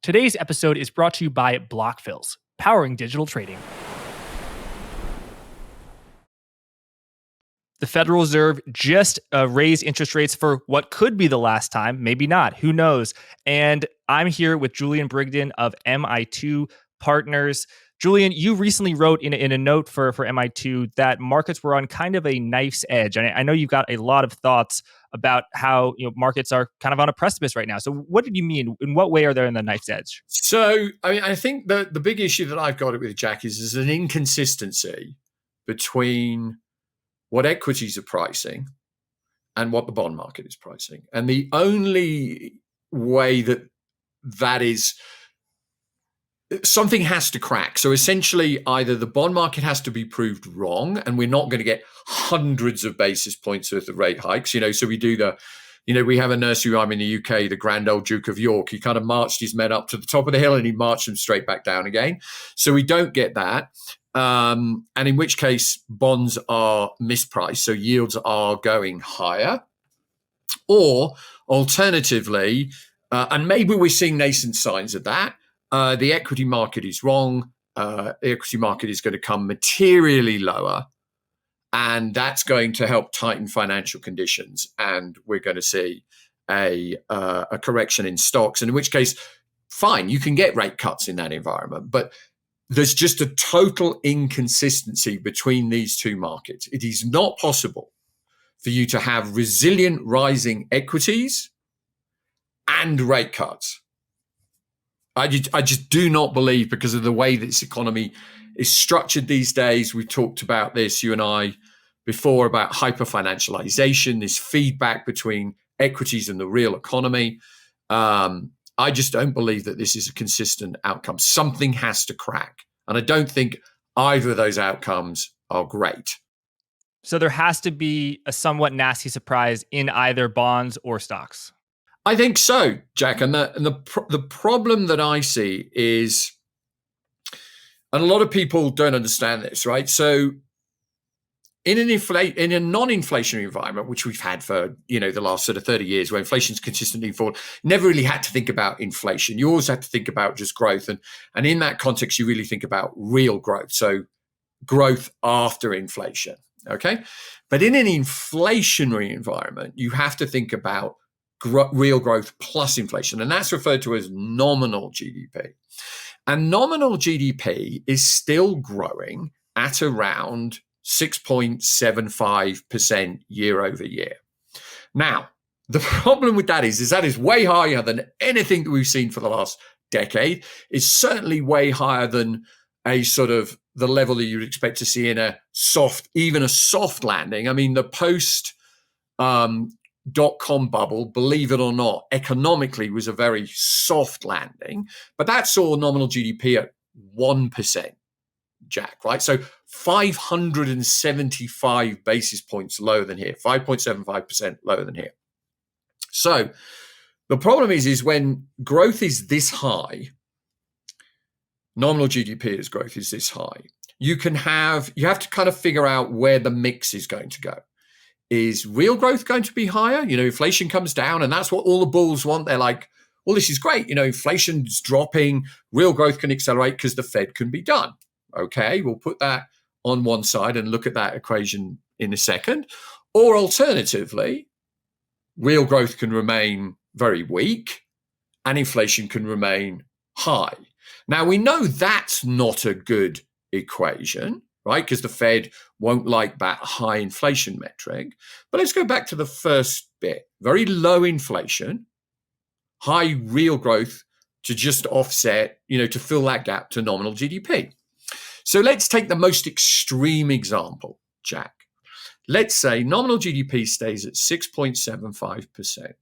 Today's episode is brought to you by Blockfills, powering digital trading. The Federal Reserve just raised interest rates for what could be the last time, maybe not, who knows. And I'm here with Julian Brigden of MI2 Partners. Julian, you recently wrote in a note for MI2 that markets were on kind of a knife's edge. And I know you've got a lot of thoughts about how markets are kind of on a precipice right now. So what did you mean? In what way are they on the knife's edge? So, I think the big issue that I've got with Jack is there's an inconsistency between what equities are pricing and what the bond market is pricing. And the only way that is, something has to crack. So essentially, either the bond market has to be proved wrong, and we're not going to get hundreds of basis points worth of rate hikes. So we do we have a nursery rhyme in the UK, the grand old Duke of York. He kind of marched his men up to the top of the hill and he marched them straight back down again. So we don't get that. And in which case bonds are mispriced. So yields are going higher. Or alternatively, and maybe we're seeing nascent signs of that, the equity market is wrong. The equity market is going to come materially lower. And that's going to help tighten financial conditions. And we're going to see a correction in stocks. And in which case, fine, you can get rate cuts in that environment. But there's just a total inconsistency between these two markets. It is not possible for you to have resilient rising equities and rate cuts. I just do not believe, because of the way that this economy is structured these days. We talked about this, you and I, before, about hyperfinancialization, this feedback between equities and the real economy. I just don't believe that this is a consistent outcome. Something has to crack. And I don't think either of those outcomes are great. So there has to be a somewhat nasty surprise in either bonds or stocks. I think so, Jack. And the problem that I see is, and a lot of people don't understand this, right? So in a non-inflationary environment, which we've had for the last sort of 30 years, where inflation's consistently fallen, never really had to think about inflation. You always had to think about just growth, and in that context, you really think about real growth. So growth after inflation, okay? But in an inflationary environment, you have to think about real growth plus inflation, and that's referred to as nominal GDP. And nominal GDP is still growing at around 6.75% year over year. Now, the problem with that is that is way higher than anything that we've seen for the last decade. It's certainly way higher than a sort of the level that you'd expect to see in even a soft landing. I mean, the post dot-com bubble, believe it or not, economically was a very soft landing, but that saw nominal GDP at 1%, Jack, right? So 575 basis points lower than here, 5.75% lower than here. So the problem is when growth is this high, nominal GDP growth is this high, you have to kind of figure out where the mix is going to go. Is real growth going to be higher? Inflation comes down, and that's what all the bulls want. They're like, well, this is great. Inflation's dropping, real growth can accelerate because the Fed can be done. Okay, we'll put that on one side and look at that equation in a second. Or alternatively, real growth can remain very weak and inflation can remain high. Now, we know that's not a good equation, right? Because the Fed won't like that high inflation metric. But let's go back to the first bit. Very low inflation, high real growth to just offset, to fill that gap to nominal GDP. So let's take the most extreme example, Jack. Let's say nominal GDP stays at 6.75%.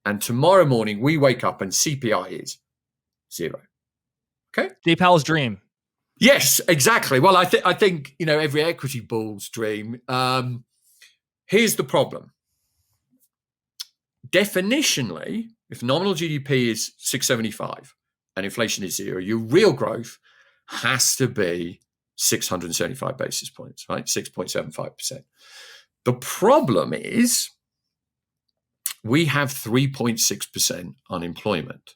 And tomorrow morning we wake up and CPI is 0. Okay? Jay Powell's dream. Yes, exactly. Well, I think every equity bull's dream. Here's the problem. Definitionally, if nominal GDP is 675 and inflation is 0, your real growth has to be 675 basis points, right? 6.75%. The problem is we have 3.6% unemployment.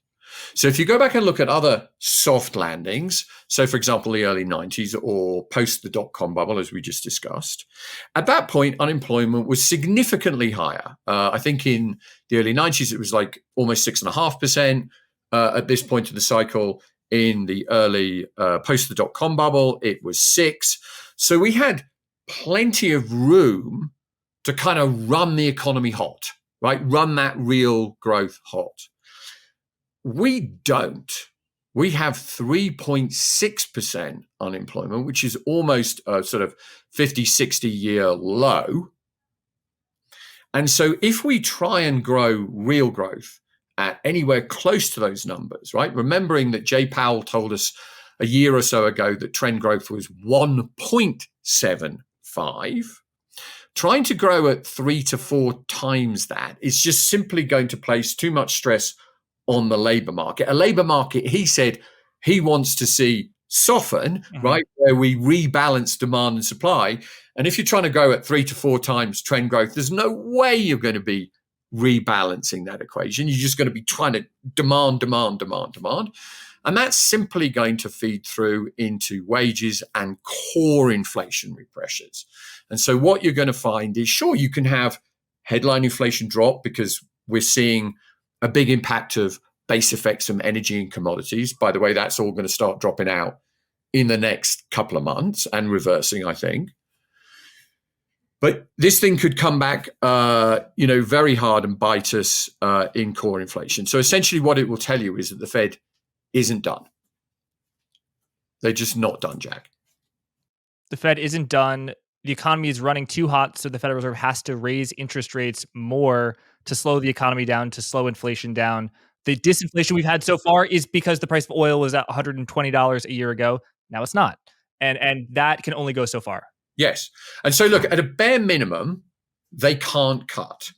So if you go back and look at other soft landings, so for example, the early 90s or post the dot-com bubble, as we just discussed, at that point, unemployment was significantly higher. I think in the early 90s, it was like almost 6.5%. At this point of the cycle, in the early post the dot-com bubble, it was 6. So we had plenty of room to kind of run the economy hot, right? Run that real growth hot. We don't. We have 3.6% unemployment, which is almost a sort of 50, 60-year low. And so if we try and grow real growth at anywhere close to those numbers, right? Remembering that Jay Powell told us a year or so ago that trend growth was 1.75, trying to grow at 3 to 4 times that is just simply going to place too much stress on the labor market. A labor market, he said, he wants to see soften, right, where we rebalance demand and supply. And if you're trying to grow at 3 to 4 times trend growth, there's no way you're going to be rebalancing that equation. You're just going to be trying to demand. And that's simply going to feed through into wages and core inflationary pressures. And so what you're going to find is, sure, you can have headline inflation drop because we're seeing a big impact of base effects from energy and commodities. By the way, that's all going to start dropping out in the next couple of months and reversing, I think. But this thing could come back, very hard and bite us in core inflation. So essentially what it will tell you is that the Fed isn't done. They're just not done, Jack. The Fed isn't done. The economy is running too hot, so the Federal Reserve has to raise interest rates more to slow the economy down, to slow inflation down. The disinflation we've had so far is because the price of oil was at $120 a year ago. Now it's not. And that can only go so far. Yes. And so look, at a bare minimum, they can't cut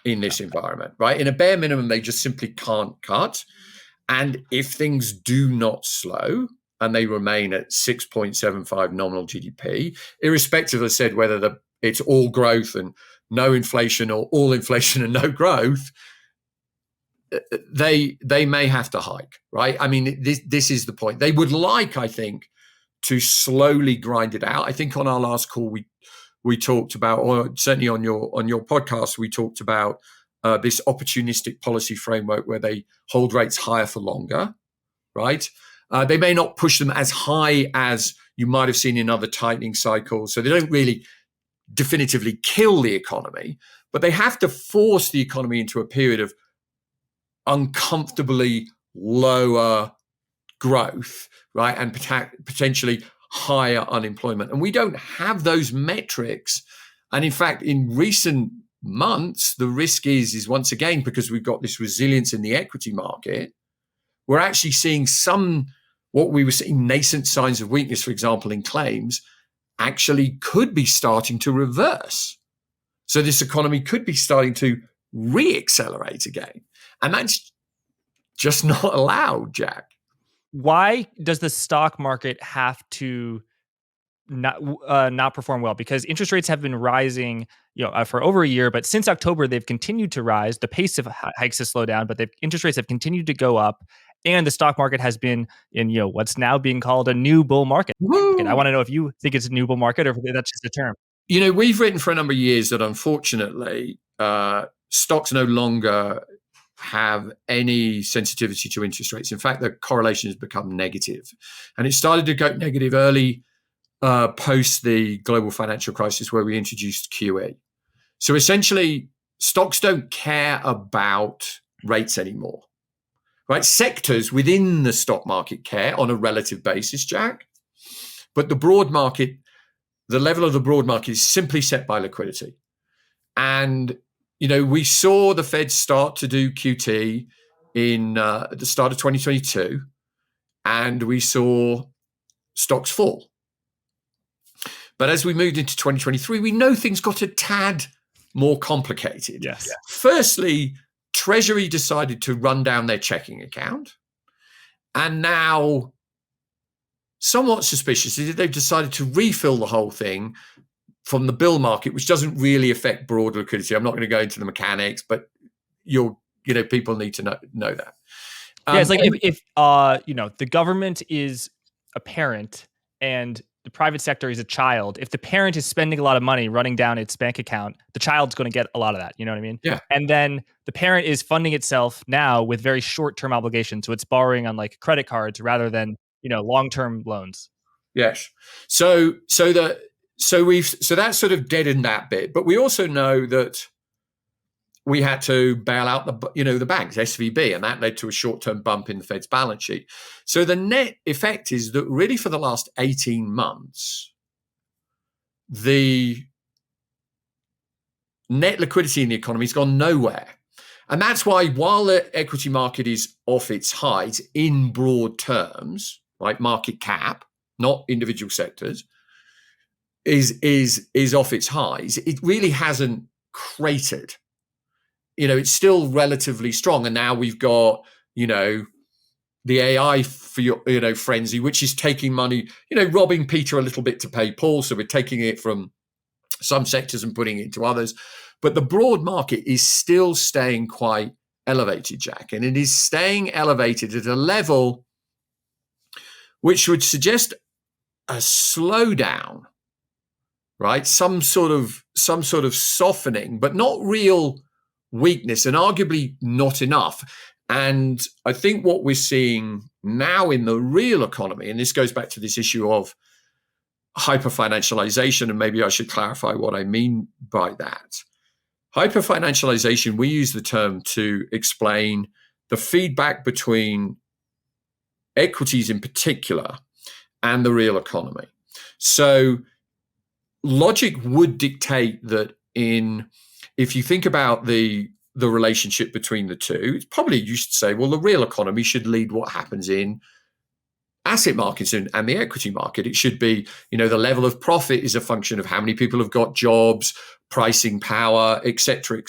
in this environment, right? In a bare minimum, they just simply can't cut. And if things do not slow and they remain at 6.75 nominal GDP, irrespective, as I said, whether it's all growth and no inflation or all inflation and no growth, they may have to hike, right? I mean, this is the point. They would like, I think, to slowly grind it out. I think on our last call we talked about, or certainly on your podcast, we talked about this opportunistic policy framework where they hold rates higher for longer, right? They may not push them as high as you might have seen in other tightening cycles, so they don't really definitively kill the economy, but they have to force the economy into a period of uncomfortably lower growth, right? And potentially higher unemployment. And we don't have those metrics. And in fact, in recent months, the risk is once again, because we've got this resilience in the equity market, we're actually seeing what we were seeing nascent signs of weakness, for example, in claims, actually could be starting to reverse. So this economy could be starting to re-accelerate again. And that's just not allowed, Jack. Why does the stock market have to not perform well? Because interest rates have been rising, for over a year, but since October they've continued to rise. The pace of hikes has slowed down, but interest rates have continued to go up, and the stock market has been in what's now being called a new bull market. Woo! I want to know if you think it's a new bull market or if that's just a term. We've written for a number of years that unfortunately stocks no longer have any sensitivity to interest rates. In fact, the correlation has become negative. And it started to go negative early post the global financial crisis, where we introduced QE. So essentially, stocks don't care about rates anymore, right? Sectors within the stock market care on a relative basis, Jack. But the broad market, the level of the broad market is simply set by liquidity. And we saw the Fed start to do QT at the start of 2022, and we saw stocks fall. But as we moved into 2023, we know things got a tad more complicated. Yes. Firstly, Treasury decided to run down their checking account. And now, somewhat suspiciously, they've decided to refill the whole thing from the bill market, which doesn't really affect broad liquidity. I'm not going to go into the mechanics, but people need to know that. Yeah, it's like if the government is a parent and the private sector is a child. If the parent is spending a lot of money running down its bank account, the child's going to get a lot of that. You know what I mean? Yeah. And then the parent is funding itself now with very short-term obligations, so it's borrowing on like credit cards rather than long-term loans. Yes. So that's sort of deadened that bit, but we also know that we had to bail out the banks, SVB, and that led to a short-term bump in the Fed's balance sheet. So the net effect is that really for the last 18 months, the net liquidity in the economy has gone nowhere. And that's why while the equity market is off its highs in broad terms, like market cap, not individual sectors, is off its highs, it really hasn't cratered. It's still relatively strong. And now we've got, the AI frenzy, which is taking money, robbing Peter a little bit to pay Paul. So we're taking it from some sectors and putting it into others. But the broad market is still staying quite elevated, Jack. And it is staying elevated at a level which would suggest a slowdown, right? Some sort of softening, but not real weakness, and arguably not enough. And I think what we're seeing now in the real economy, and this goes back to this issue of hyperfinancialization, and maybe I should clarify what I mean by that. Hyperfinancialization, we use the term to explain the feedback between equities in particular and the real economy. So logic would dictate that if you think about the relationship between the two, it's probably you should say, well, the real economy should lead what happens in asset markets and the equity market. It should be, the level of profit is a function of how many people have got jobs, pricing power, et cetera,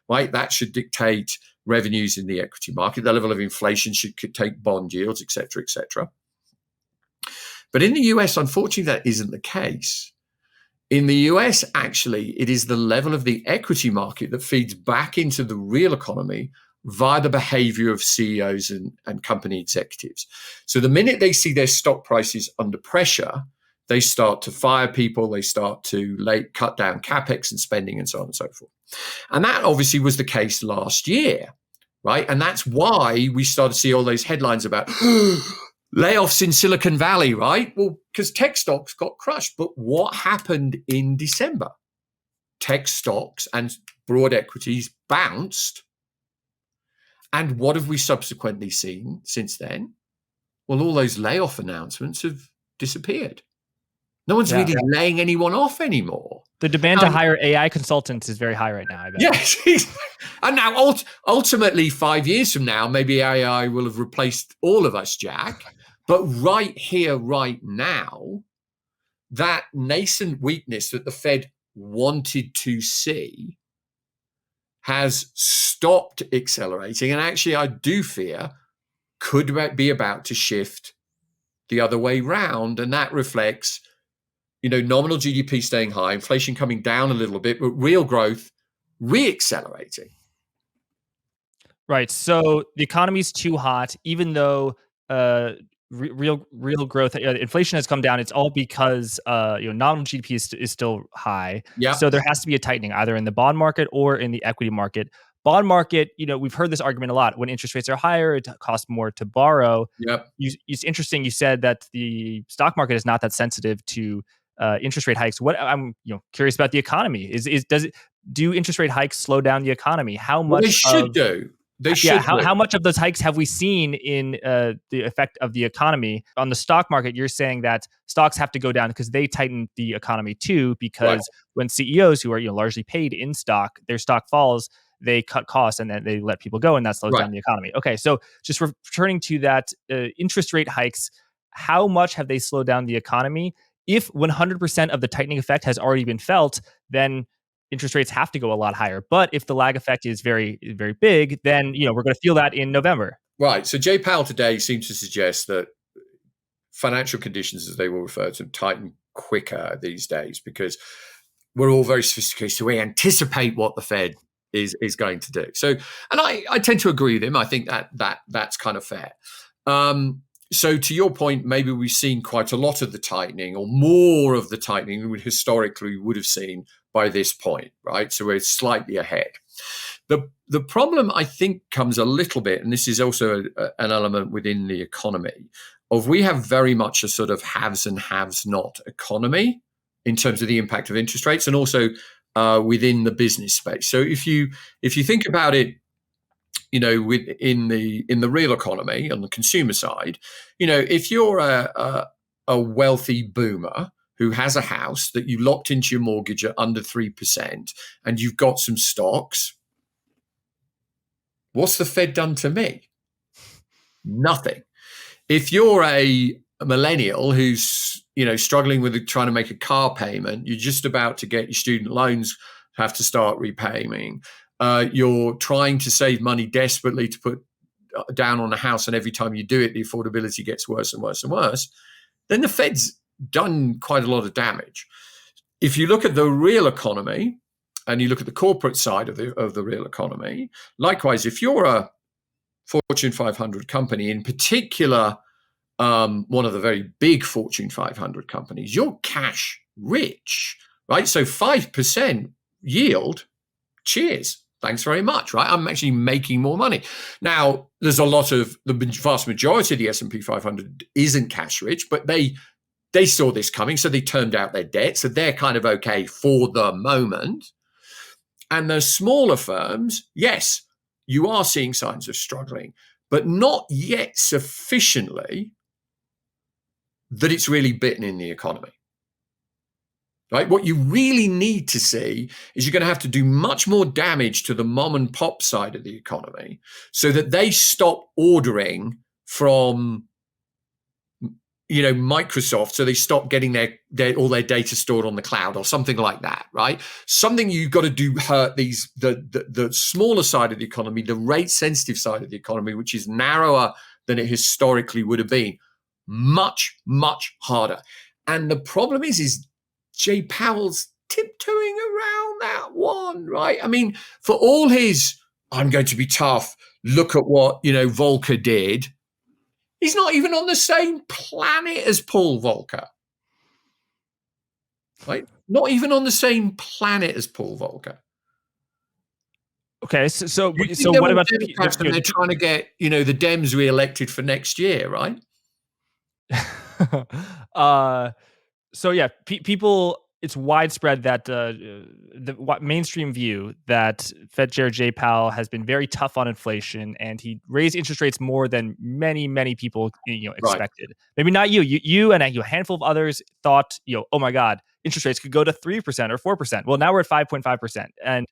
right? That should dictate revenues in the equity market. The level of inflation should take bond yields, et cetera. But in the US, unfortunately, that isn't the case. In the US, actually, it is the level of the equity market that feeds back into the real economy via the behavior of CEOs and company executives. So the minute they see their stock prices under pressure, they start to fire people, they start to cut down capex and spending and so on and so forth. And that obviously was the case last year, right? And that's why we started to see all those headlines about layoffs in Silicon Valley, right? Well, because tech stocks got crushed. But what happened in December? Tech stocks and broad equities bounced. And what have we subsequently seen since then? Well, all those layoff announcements have disappeared. No one's really laying anyone off anymore. The demand to hire AI consultants is very high right now, I bet. Yes. And now, ultimately, 5 years from now, maybe AI will have replaced all of us, Jack. But right here, right now, that nascent weakness that the Fed wanted to see has stopped accelerating. And actually, I do fear could be about to shift the other way round. And that reflects, nominal GDP staying high, inflation coming down a little bit, but real growth re-accelerating. Right. So the economy's too hot, even though real growth, inflation has come down. It's all because nominal GDP is still high. Yeah. So there has to be a tightening either in the bond market or in the equity market. Bond market, we've heard this argument a lot. When interest rates are higher, it costs more to borrow. Yep. It's interesting. You said that the stock market is not that sensitive to interest rate hikes. What I'm curious about the economy do interest rate hikes slow down the economy? How much? Well, they should do. They should. How much of those hikes have we seen in the effect of the economy on the stock market? You're saying that stocks have to go down because they tighten the economy too. Because when CEOs who are largely paid in stock, their stock falls, they cut costs and then they let people go, and that slows down the economy. Okay, so just returning to that, interest rate hikes, how much have they slowed down the economy? If 100% of the tightening effect has already been felt, then interest rates have to go a lot higher. But if the lag effect is very, very big, then we're going to feel that in November. Right. So Jay Powell today seems to suggest that financial conditions, as they will refer to them, tighten quicker these days because we're all very sophisticated. So we anticipate what the Fed is going to do. So, and I tend to agree with him. I think that's kind of fair. So to your point, maybe we've seen quite a lot of the tightening, or more of the tightening than we historically would have seen by this point, right? So we're slightly ahead. The problem, I think, comes a little bit, and this is also an element within the economy, of we have very much a sort of haves and haves not economy in terms of the impact of interest rates, and also within the business space. So if you think about it, in the real economy on the consumer side, if you're a wealthy boomer who has a house that you locked into your mortgage at under 3% and you've got some stocks, what's the Fed done to me? Nothing. If you're a millennial who's struggling with trying to make a car payment, you're just about to get your student loans, have to start repaying. You're trying to save money desperately to put down on a house, and every time you do it, the affordability gets worse and worse and worse. Then the Fed's done quite a lot of damage. If you look at the real economy and you look at the corporate side of the real economy, likewise, if you're a Fortune 500 company, in particular, one of the very big Fortune 500 companies, you're cash rich, right? So 5% yield, cheers. Thanks very much, right? I'm actually making more money. Now, there's a lot of the vast majority of the S&P 500 isn't cash rich, but they saw this coming, so they turned out their debt. So they're kind of okay for the moment. And the smaller firms, yes, you are seeing signs of struggling, but not yet sufficiently that it's really bitten in the economy. Right? What you really need to see is you're going to have to do much more damage to the mom and pop side of the economy so that they stop ordering from Microsoft, so they stop getting all their data stored on the cloud or something like that, right? Something you've got to do hurt the smaller side of the economy, the rate sensitive side of the economy, which is narrower than it historically would have been, much, much harder. And the problem is Jay Powell's tiptoeing around that one, right? I mean, for all his, I'm going to be tough, look at what, Volcker did, he's not even on the same planet as Paul Volcker, right? Not even on the same planet as Paul Volcker. Okay, so what about the Democrats? And they're trying to get, the Dems reelected for next year, right? So yeah, people, it's widespread that the mainstream view that Fed Chair Jay Powell has been very tough on inflation, and he raised interest rates more than many people expected. Right. Maybe not you and a handful of others thought, oh my God, interest rates could go to 3% or 4%. Well, now we're at 5.5%, and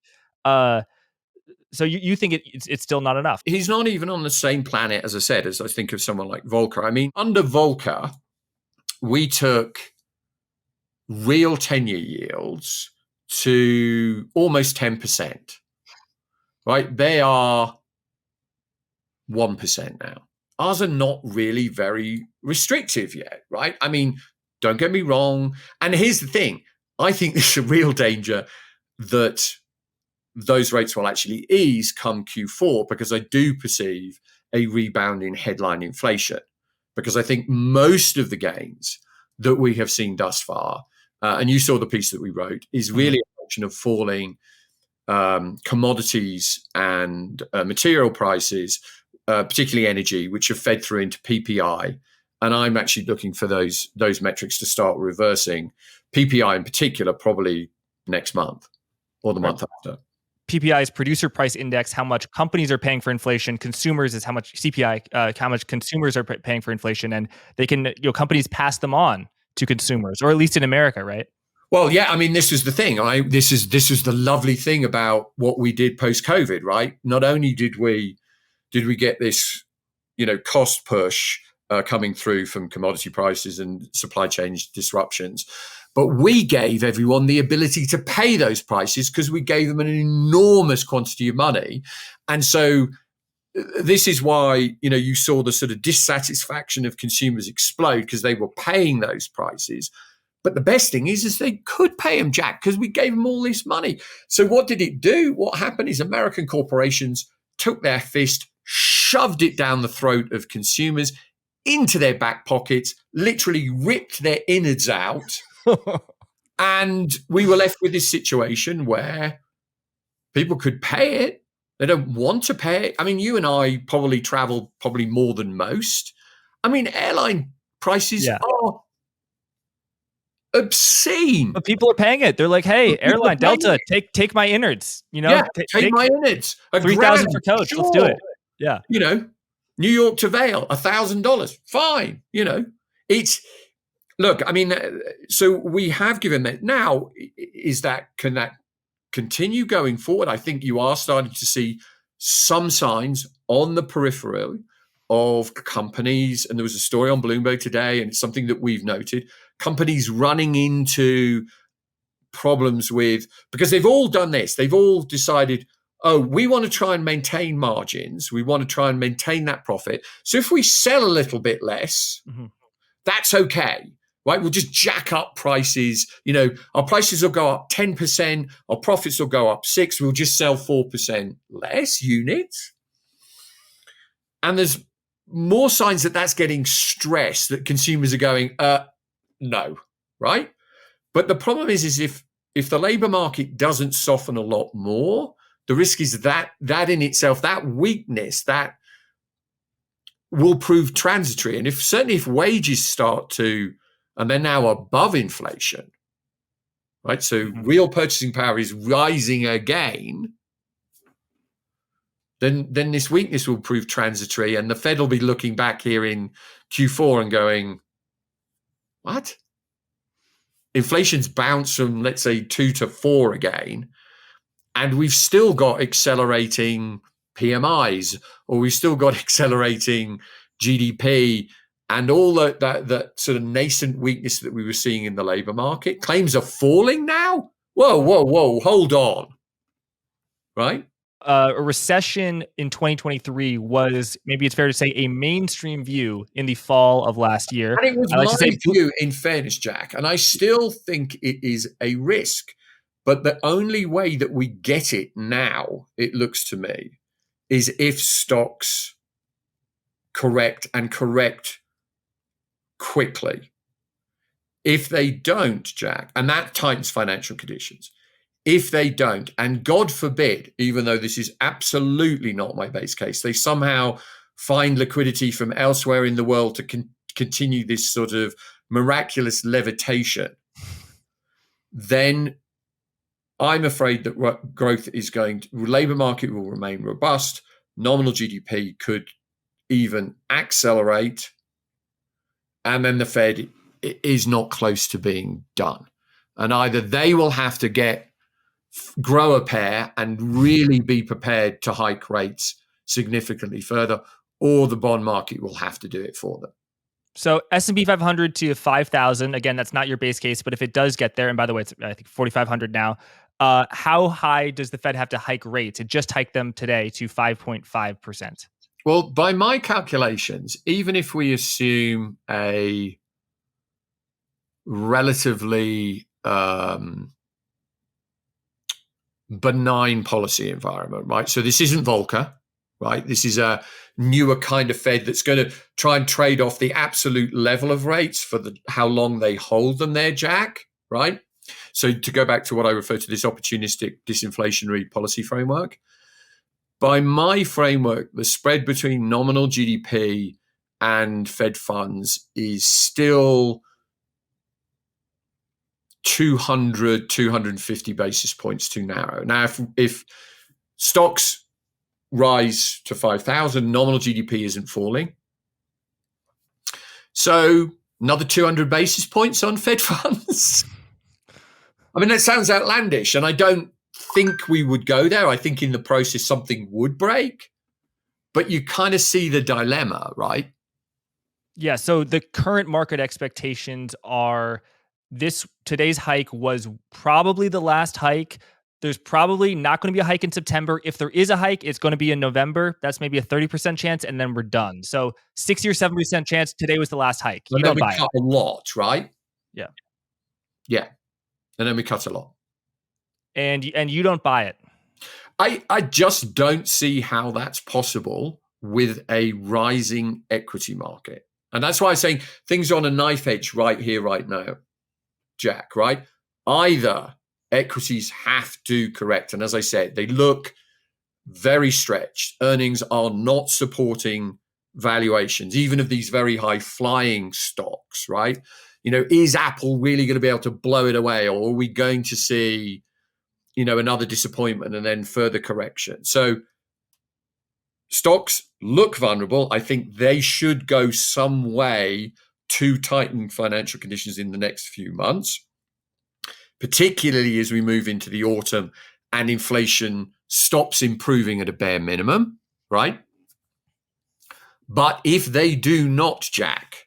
so you think it's still not enough? He's not even on the same planet, as I said, as I think of someone like Volcker. I mean, under Volcker, we took real 10-year yields to almost 10%, right? They are 1% now. Ours are not really very restrictive yet, right? I mean, don't get me wrong. And here's the thing. I think there's a real danger that those rates will actually ease come Q4, because I do perceive a rebound in headline inflation, because I think most of the gains that we have seen thus far, and you saw the piece that we wrote, is really a function of falling commodities and material prices, particularly energy, which have fed through into PPI. And I'm actually looking for those metrics to start reversing. PPI in particular, probably next month or the month after. PPI is producer price index, how much companies are paying for inflation. Consumers is how much CPI, how much consumers are paying for inflation, and they can, companies pass them on to consumers, or at least in America, right? Well, yeah, I mean, this is the thing. This is the lovely thing about what we did post-COVID, right? Not only did we get this, cost push coming through from commodity prices and supply chain disruptions, but we gave everyone the ability to pay those prices because we gave them an enormous quantity of money. And so this is why, you saw the sort of dissatisfaction of consumers explode, because they were paying those prices. But the best thing is they could pay him, Jack, because we gave them all this money. So what did it do? What happened is American corporations took their fist, shoved it down the throat of consumers into their back pockets, literally ripped their innards out. And we were left with this situation where people could pay it. They don't want to pay it. I mean, you and I probably travel probably more than most. I mean, airline prices are obscene. But people are paying it. They're like, hey, airline, Delta, take my innards. Take my innards. 3,000 for coach. Sure. Let's do it. Yeah. New York to Vail, $1,000. Fine. Look, I mean, so we have given that. Now, can that continue going forward? I think you are starting to see some signs on the peripheral of companies, and there was a story on Bloomberg today, and it's something that we've noted, companies running into problems because they've all done this. They've all decided, we want to try and maintain margins. We want to try and maintain that profit. So if we sell a little bit less, that's okay. Right, we'll just jack up prices. Our prices will go up 10%. Our profits will go up 6%. We'll just sell 4% less units. And there's more signs that that's getting stressed, that consumers are going, no, right? But the problem is if the labor market doesn't soften a lot more, the risk is that in itself, that weakness, that will prove transitory. And certainly if wages start to, and they're now above inflation, right? So real purchasing power is rising again. Then this weakness will prove transitory, and the Fed will be looking back here in Q4 and going, what? Inflation's bounced from, let's say, 2 to 4 again, and we've still got accelerating PMIs, or we've still got accelerating GDP, and all that sort of nascent weakness that we were seeing in the labor market. Claims are falling now? Whoa, hold on. Right? A recession in 2023 was, maybe it's fair to say, a mainstream view in the fall of last year. And it was my view, in fairness, Jack, and I still think it is a risk. But the only way that we get it now, it looks to me, is if stocks correct quickly. If they don't, Jack, and that tightens financial conditions, if they don't, and God forbid, even though this is absolutely not my base case, they somehow find liquidity from elsewhere in the world to continue this sort of miraculous levitation, then I'm afraid that growth labor market will remain robust. Nominal GDP could even accelerate. And then the Fed is not close to being done. And either they will have to grow a pair and really be prepared to hike rates significantly further, or the bond market will have to do it for them. So S&P 500 to 5,000, again, that's not your base case, but if it does get there, and by the way, it's I think 4,500 now, how high does the Fed have to hike rates? It just hiked them today to 5.5%. Well, by my calculations, even if we assume a relatively benign policy environment, right? So this isn't Volcker, right? This is a newer kind of Fed that's going to try and trade off the absolute level of rates for how long they hold them there, Jack, right? So to go back to what I refer to, this opportunistic disinflationary policy framework, by my framework, the spread between nominal GDP and Fed funds is still 200, 250 basis points too narrow. Now, if stocks rise to 5,000, nominal GDP isn't falling. So another 200 basis points on Fed funds. I mean, that sounds outlandish, and I don't think we would go there. I think in the process something would break, but you kind of see the dilemma, right? Yeah, so the current market expectations are today's hike was probably the last hike. There's probably not going to be a hike in September. If there is a hike, it's going to be in November. That's maybe a 30% chance, and then we're done. So 60 or 70% chance today was the last hike. You don't buy it. A lot, right? Yeah. Yeah. And then we cut a lot. And you don't buy it. I just don't see how that's possible with a rising equity market. And that's why I'm saying things are on a knife edge right here, right now, Jack, right? Either equities have to correct. And as I said, they look very stretched. Earnings are not supporting valuations, even of these very high flying stocks, right? Is Apple really going to be able to blow it away, or are we going to see, another disappointment and then further correction? So stocks look vulnerable. I think they should go some way to tighten financial conditions in the next few months, particularly as we move into the autumn and inflation stops improving at a bare minimum, right? But if they do not, Jack,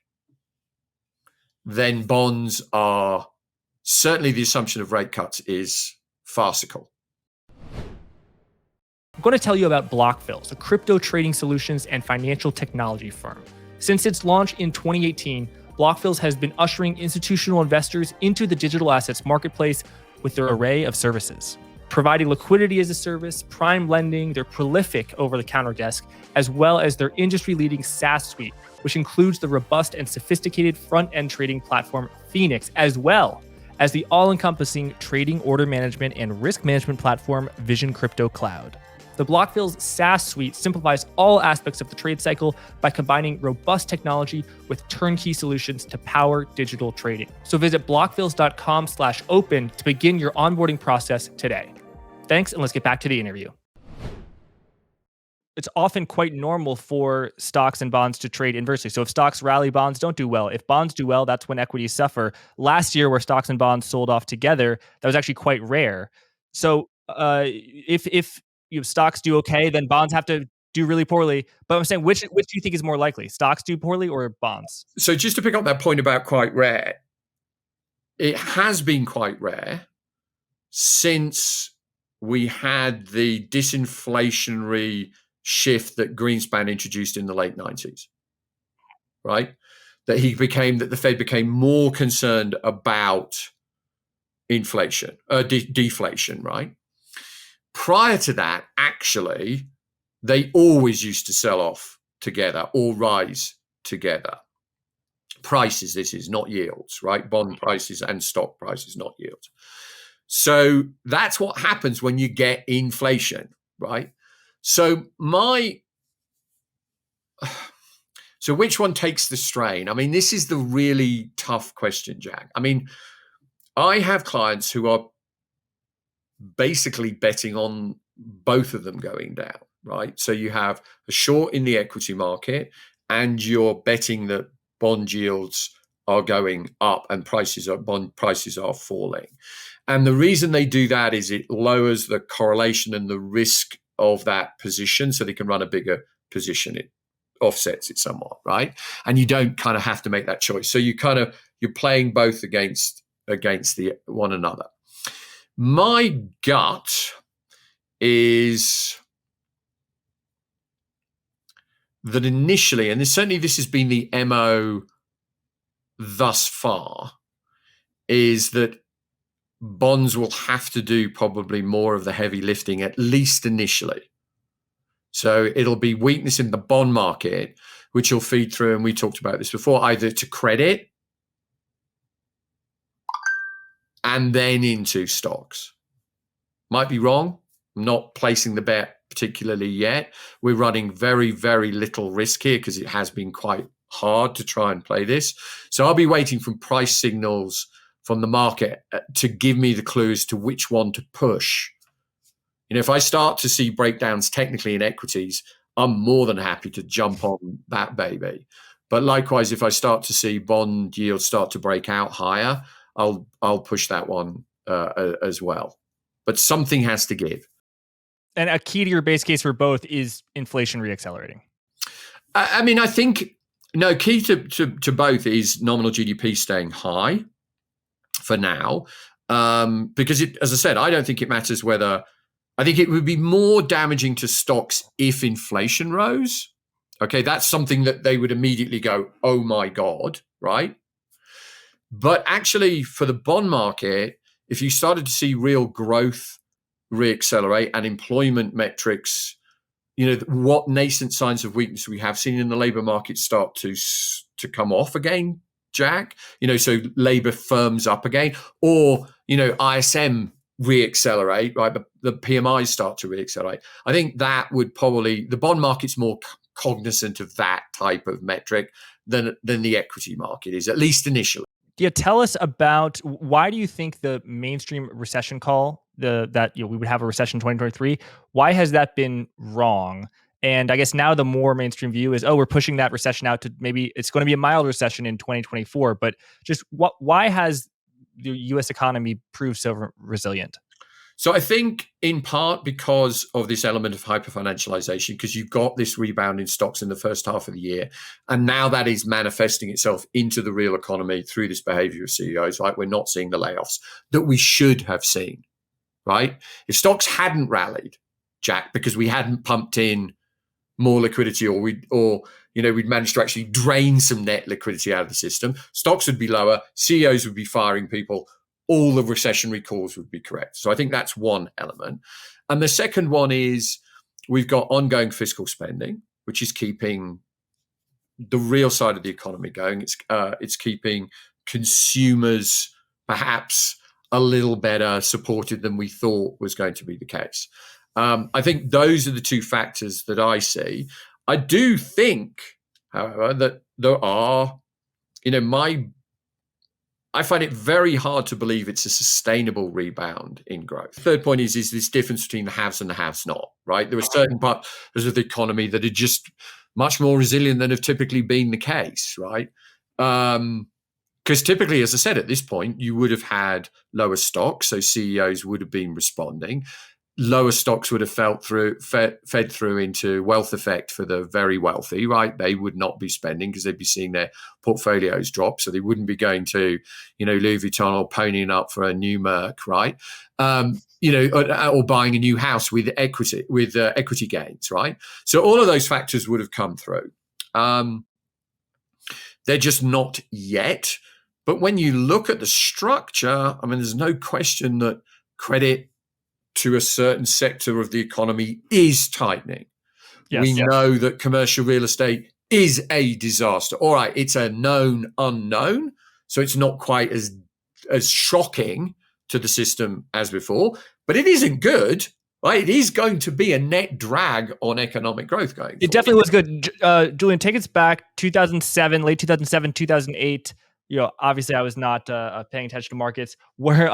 then bonds are certainly, the assumption of rate cuts is farcical. I'm going to tell you about Blockfills, a crypto trading solutions and financial technology firm. Since its launch in 2018, Blockfills has been ushering institutional investors into the digital assets marketplace with their array of services. Providing liquidity as a service, prime lending, their prolific over-the-counter desk, as well as their industry-leading SaaS suite, which includes the robust and sophisticated front-end trading platform Phoenix, as well as the all-encompassing trading order management and risk management platform Vision Crypto Cloud. The Blockfills SaaS suite simplifies all aspects of the trade cycle by combining robust technology with turnkey solutions to power digital trading. So visit blockfills.com/open to begin your onboarding process today. Thanks, and let's get back to the interview. It's often quite normal for stocks and bonds to trade inversely. So if stocks rally, bonds don't do well. If bonds do well, that's when equities suffer. Last year, where stocks and bonds sold off together, that was actually quite rare. So if stocks do okay, then bonds have to do really poorly. But I'm saying, which do you think is more likely? Stocks do poorly or bonds? So just to pick up that point about quite rare, it has been quite rare since we had the disinflationary shift that Greenspan introduced in the late 90s, right? That the Fed became more concerned about inflation, deflation, right? Prior to that, actually, they always used to sell off together or rise together. Prices, this is not yields, right? Bond prices and stock prices, not yields. So that's what happens when you get inflation, right? So which one takes the strain? I mean, this is the really tough question, Jack. I mean, I have clients who are basically betting on both of them going down, right? So you have a short in the equity market and you're betting that bond yields are going up and bond prices are falling. And the reason they do that is it lowers the correlation and the risk of that position, so they can run a bigger position. It offsets it somewhat, right? And you don't kind of have to make that choice. So you're playing both against one another. My gut is that initially, and certainly this has been the MO thus far, is that bonds will have to do probably more of the heavy lifting, at least initially. So it'll be weakness in the bond market, which will feed through, and we talked about this before, either to credit and then into stocks. Might be wrong. I'm not placing the bet particularly yet. We're running very, very little risk here because it has been quite hard to try and play this. So I'll be waiting for price signals from the market to give me the clues to which one to push. If I start to see breakdowns technically in equities, I'm more than happy to jump on that baby. But likewise, if I start to see bond yields start to break out higher, I'll push that one as well. But something has to give. And a key to your base case for both is inflation reaccelerating. I mean, I think key to both is nominal GDP staying high for now, because as I said, I don't think it matters whether. I think it would be more damaging to stocks if inflation rose. Okay, that's something that they would immediately go, oh my God, right? But actually, for the bond market, if you started to see real growth reaccelerate and employment metrics, what nascent signs of weakness we have seen in the labor market start to come off again, Jack, so labor firms up again, or, ISM reaccelerate, right? The PMIs start to reaccelerate. I think that would probably, the bond market's more cognizant of that type of metric than the equity market is, at least initially. Yeah, tell us about, why do you think the mainstream recession call, that we would have a recession in 2023, why has that been wrong? And I guess now the more mainstream view is, we're pushing that recession out to maybe it's going to be a mild recession in 2024. But just why has the U.S. economy proved so resilient? So I think in part because of this element of hyperfinancialization, because you've got this rebound in stocks in the first half of the year. And now that is manifesting itself into the real economy through this behavior of CEOs, right? We're not seeing the layoffs that we should have seen, right? If stocks hadn't rallied, Jack, because we hadn't pumped in more liquidity, or we'd managed to actually drain some net liquidity out of the system, stocks would be lower, CEOs would be firing people, all the recessionary calls would be correct. So I think that's one element. And the second one is we've got ongoing fiscal spending, which is keeping the real side of the economy going. It's keeping consumers perhaps a little better supported than we thought was going to be the case. I think those are the two factors that I see. I do think, however, that there are, I find it very hard to believe it's a sustainable rebound in growth. Third point is this difference between the haves and the haves not, right? There are certain parts of the economy that are just much more resilient than have typically been the case, right? Because typically, as I said, at this point, you would have had lower stocks, so CEOs would have been responding. Lower stocks would have fed through into wealth effect for the very wealthy, right? They would not be spending because they'd be seeing their portfolios drop. So they wouldn't be going to, Louis Vuitton or ponying up for a new Merc, right? Or buying a new house with equity gains, right? So all of those factors would have come through. They're just not yet. But when you look at the structure, there's no question that credit to a certain sector of the economy is tightening. We know that commercial real estate is a disaster. All right, it's a known unknown, so it's not quite as shocking to the system as before, but it isn't good, right? It is going to be a net drag on economic growth going forward. It definitely was good. Julian, take us back 2007, late 2007, 2008. Obviously I was not paying attention to markets, where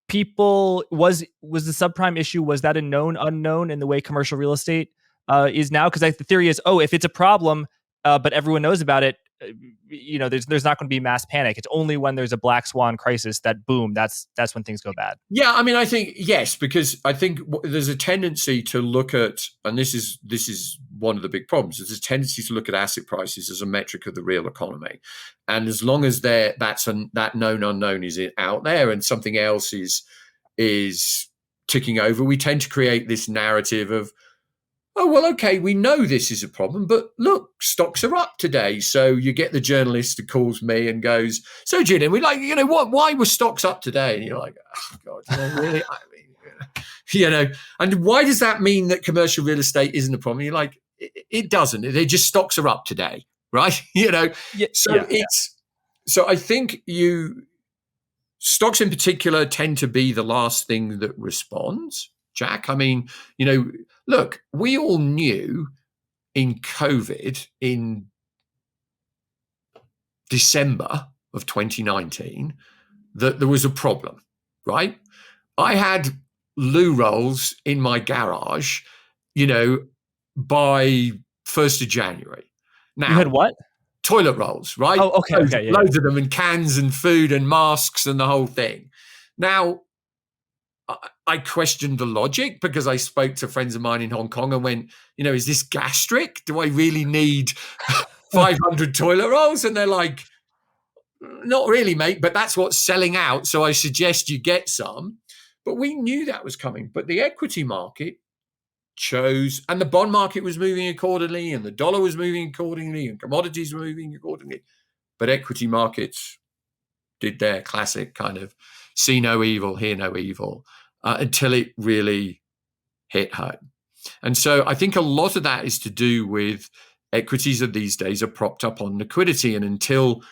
people was the subprime issue, was that a known unknown in the way commercial real estate is now? Because the theory is, if it's a problem, but everyone knows about it, there's not going to be mass panic. It's only when there's a black swan crisis that boom, that's when things go bad. Yeah, I think yes, because I think there's a tendency to look at, and this is one of the big problems, there's a tendency to look at asset prices as a metric of the real economy, and as long as that known unknown is out there and something else is ticking over, we tend to create this narrative of, oh, well, okay, we know this is a problem, but look, stocks are up today. So you get the journalist who calls me and goes, so Julian, why were stocks up today? And you're like, oh God, really? And why does that mean that commercial real estate isn't a problem? And you're like, it doesn't. They're just stocks are up today, right? So I think stocks in particular tend to be the last thing that responds, Jack. Look, we all knew in COVID in December of 2019 that there was a problem, right? I had loo rolls in my garage, by 1st of January. Now, you had what? Toilet rolls, right? Oh, okay. Loads of them, and cans and food and masks and the whole thing. Now, I questioned the logic because I spoke to friends of mine in Hong Kong and went, is this gastric? Do I really need 500 toilet rolls? And they're like, not really, mate, but that's what's selling out. So I suggest you get some. But we knew that was coming. But the equity market chose, and the bond market was moving accordingly, and the dollar was moving accordingly, and commodities were moving accordingly. But equity markets did their classic kind of see no evil, hear no evil, until it really hit home. And so I think a lot of that is to do with equities of these days are propped up on liquidity. And until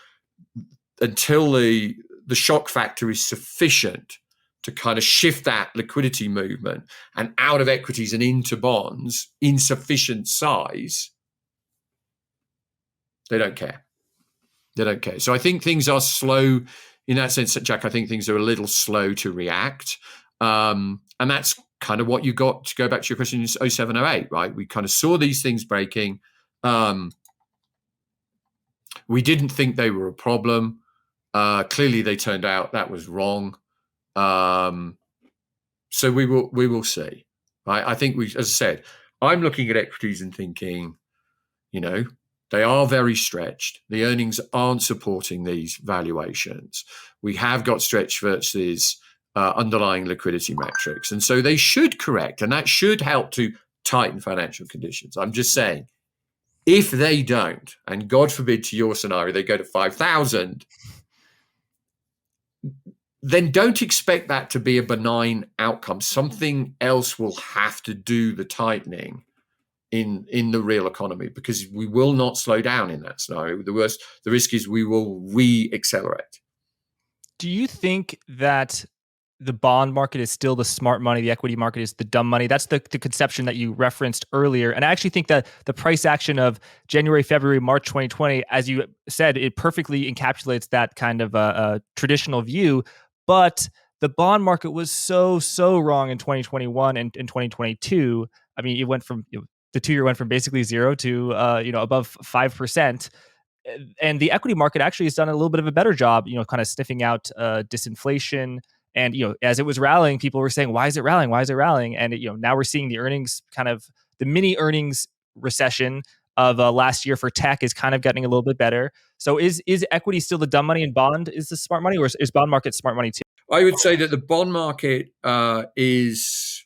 the shock factor is sufficient to kind of shift that liquidity movement and out of equities and into bonds in sufficient size, they don't care. They don't care. So I think things are slow in that sense, Jack. I think things are a little slow to react. And that's kind of what you got, to go back to your question, in 07, 08, right? We kind of saw these things breaking. We didn't think they were a problem. Clearly, they turned out that was wrong. So we will see. Right? I think as I said, I'm looking at equities and thinking, they are very stretched. The earnings aren't supporting these valuations. We have got stretched versus underlying liquidity metrics. And so they should correct, and that should help to tighten financial conditions. I'm just saying, if they don't, and God forbid to your scenario, they go to 5,000, then don't expect that to be a benign outcome. Something else will have to do the tightening in the real economy, because we will not slow down in that scenario. The risk is we will re-accelerate. Do you think that the bond market is still the smart money, the equity market is the dumb money? That's the conception that you referenced earlier. And I actually think that the price action of January, February, March 2020, as you said, it perfectly encapsulates that kind of a traditional view. But the bond market was so wrong in 2021 and in 2022. I mean, it went from the 2-year went from basically zero to above 5%. And the equity market actually has done a little bit of a better job, kind of sniffing out disinflation. And as it was rallying, people were saying, "Why is it rallying? Why is it rallying?" And now we're seeing the earnings, kind of the mini earnings recession of last year for tech is kind of getting a little bit better. So is equity still the dumb money and bond is the smart money, or is bond market smart money too? I would say that the bond market has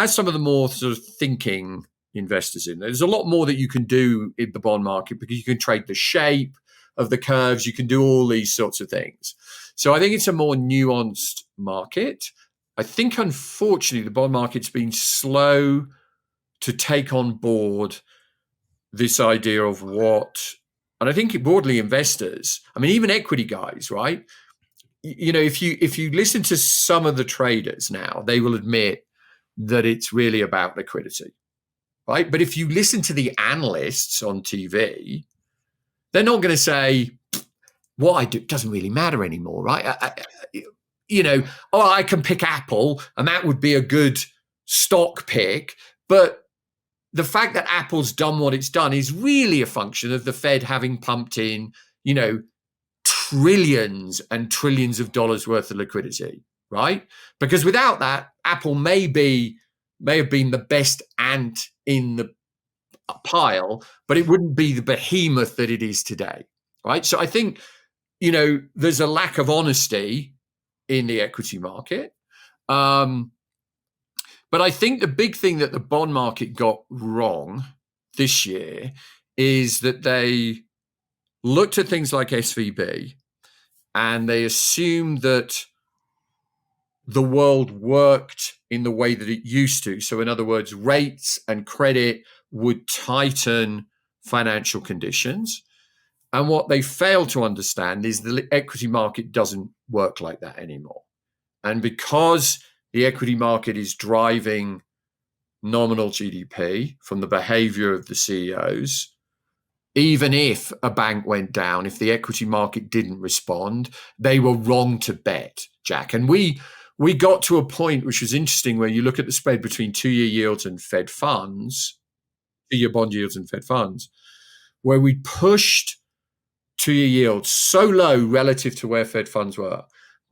some of the more sort of thinking investors in. There's a lot more that you can do in the bond market, because you can trade the shape of the curves, you can do all these sorts of things. So I think it's a more nuanced market. I think, unfortunately, the bond market's been slow to take on board this idea of and I think broadly investors, I mean, even equity guys, right? If you listen to some of the traders now, they will admit that it's really about liquidity, right? But if you listen to the analysts on TV, they're not going to say, what I do doesn't really matter anymore, right? I can pick Apple and that would be a good stock pick. But the fact that Apple's done what it's done is really a function of the Fed having pumped in, trillions and trillions of dollars worth of liquidity, right? Because without that, Apple may have been the best ant in the pile, but it wouldn't be the behemoth that it is today, right? So I think, there's a lack of honesty in the equity market. But I think the big thing that the bond market got wrong this year is that they looked at things like SVB and they assumed that the world worked in the way that it used to. So in other words, rates and credit would tighten financial conditions. And what they failed to understand is the equity market doesn't work like that anymore. And because the equity market is driving nominal GDP from the behavior of the CEOs, even if a bank went down, if the equity market didn't respond, they were wrong to bet, Jack. And we got to a point which was interesting, where you look at the spread between 2-year yields and Fed funds, 2-year bond yields and Fed funds, where we pushed 2-year yields so low relative to where Fed funds were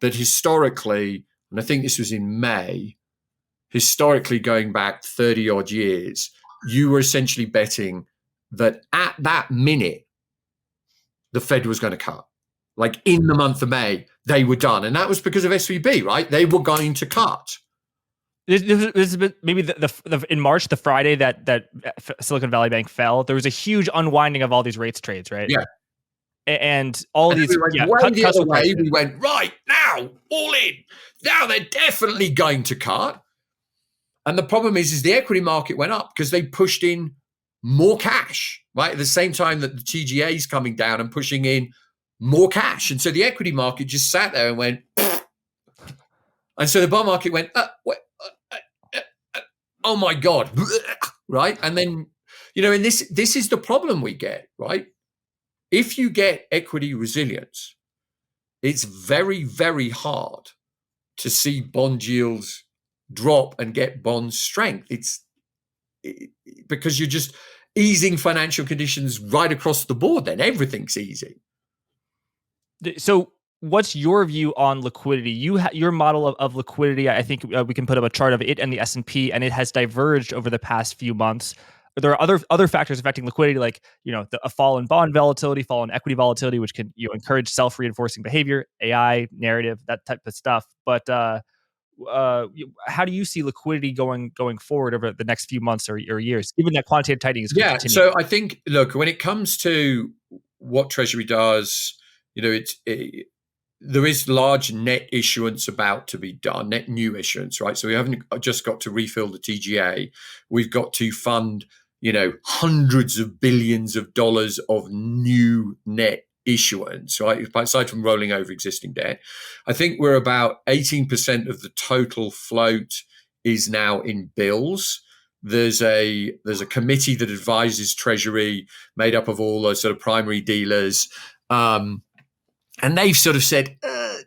that historically, and I think this was in May, historically going back 30 odd years, you were essentially betting that at that minute, the Fed was going to cut. Like in the month of May, they were done. And that was because of SVB, right? They were going to cut. This is maybe in March, the Friday that Silicon Valley Bank fell, there was a huge unwinding of all these rates trades, right? Yeah. and all And then these we went way the other customer way. prices. We went, right, now, all in. Now they're definitely going to cut. And the problem is the equity market went up because they pushed in more cash, right? At the same time that the TGA is coming down and pushing in more cash. And so the equity market just sat there and went, and so the bond market went, oh my God, right? And then, and this is the problem we get, right? If you get equity resilience, it's very, very hard to see bond yields drop and get bond strength. Because you're just easing financial conditions right across the board. Then everything's easy. So what's your view on liquidity? Your model of liquidity, I think we can put up a chart of it and the S&P, and it has diverged over the past few months. There are other factors affecting liquidity, like a fall in bond volatility, fall in equity volatility, which can encourage self-reinforcing behavior, AI narrative, that type of stuff. But how do you see liquidity going forward over the next few months or years, given that quantitative tightening is Yeah. continuing? So I think, look, when it comes to what Treasury does, there is large net issuance about to be done, net new issuance, right? So we haven't just got to refill the TGA. We've got to fund, hundreds of billions of dollars of new net issuance, right? Aside from rolling over existing debt. I think we're about 18% of the total float is now in bills. There's a committee that advises Treasury, made up of all those sort of primary dealers. And they've sort of said,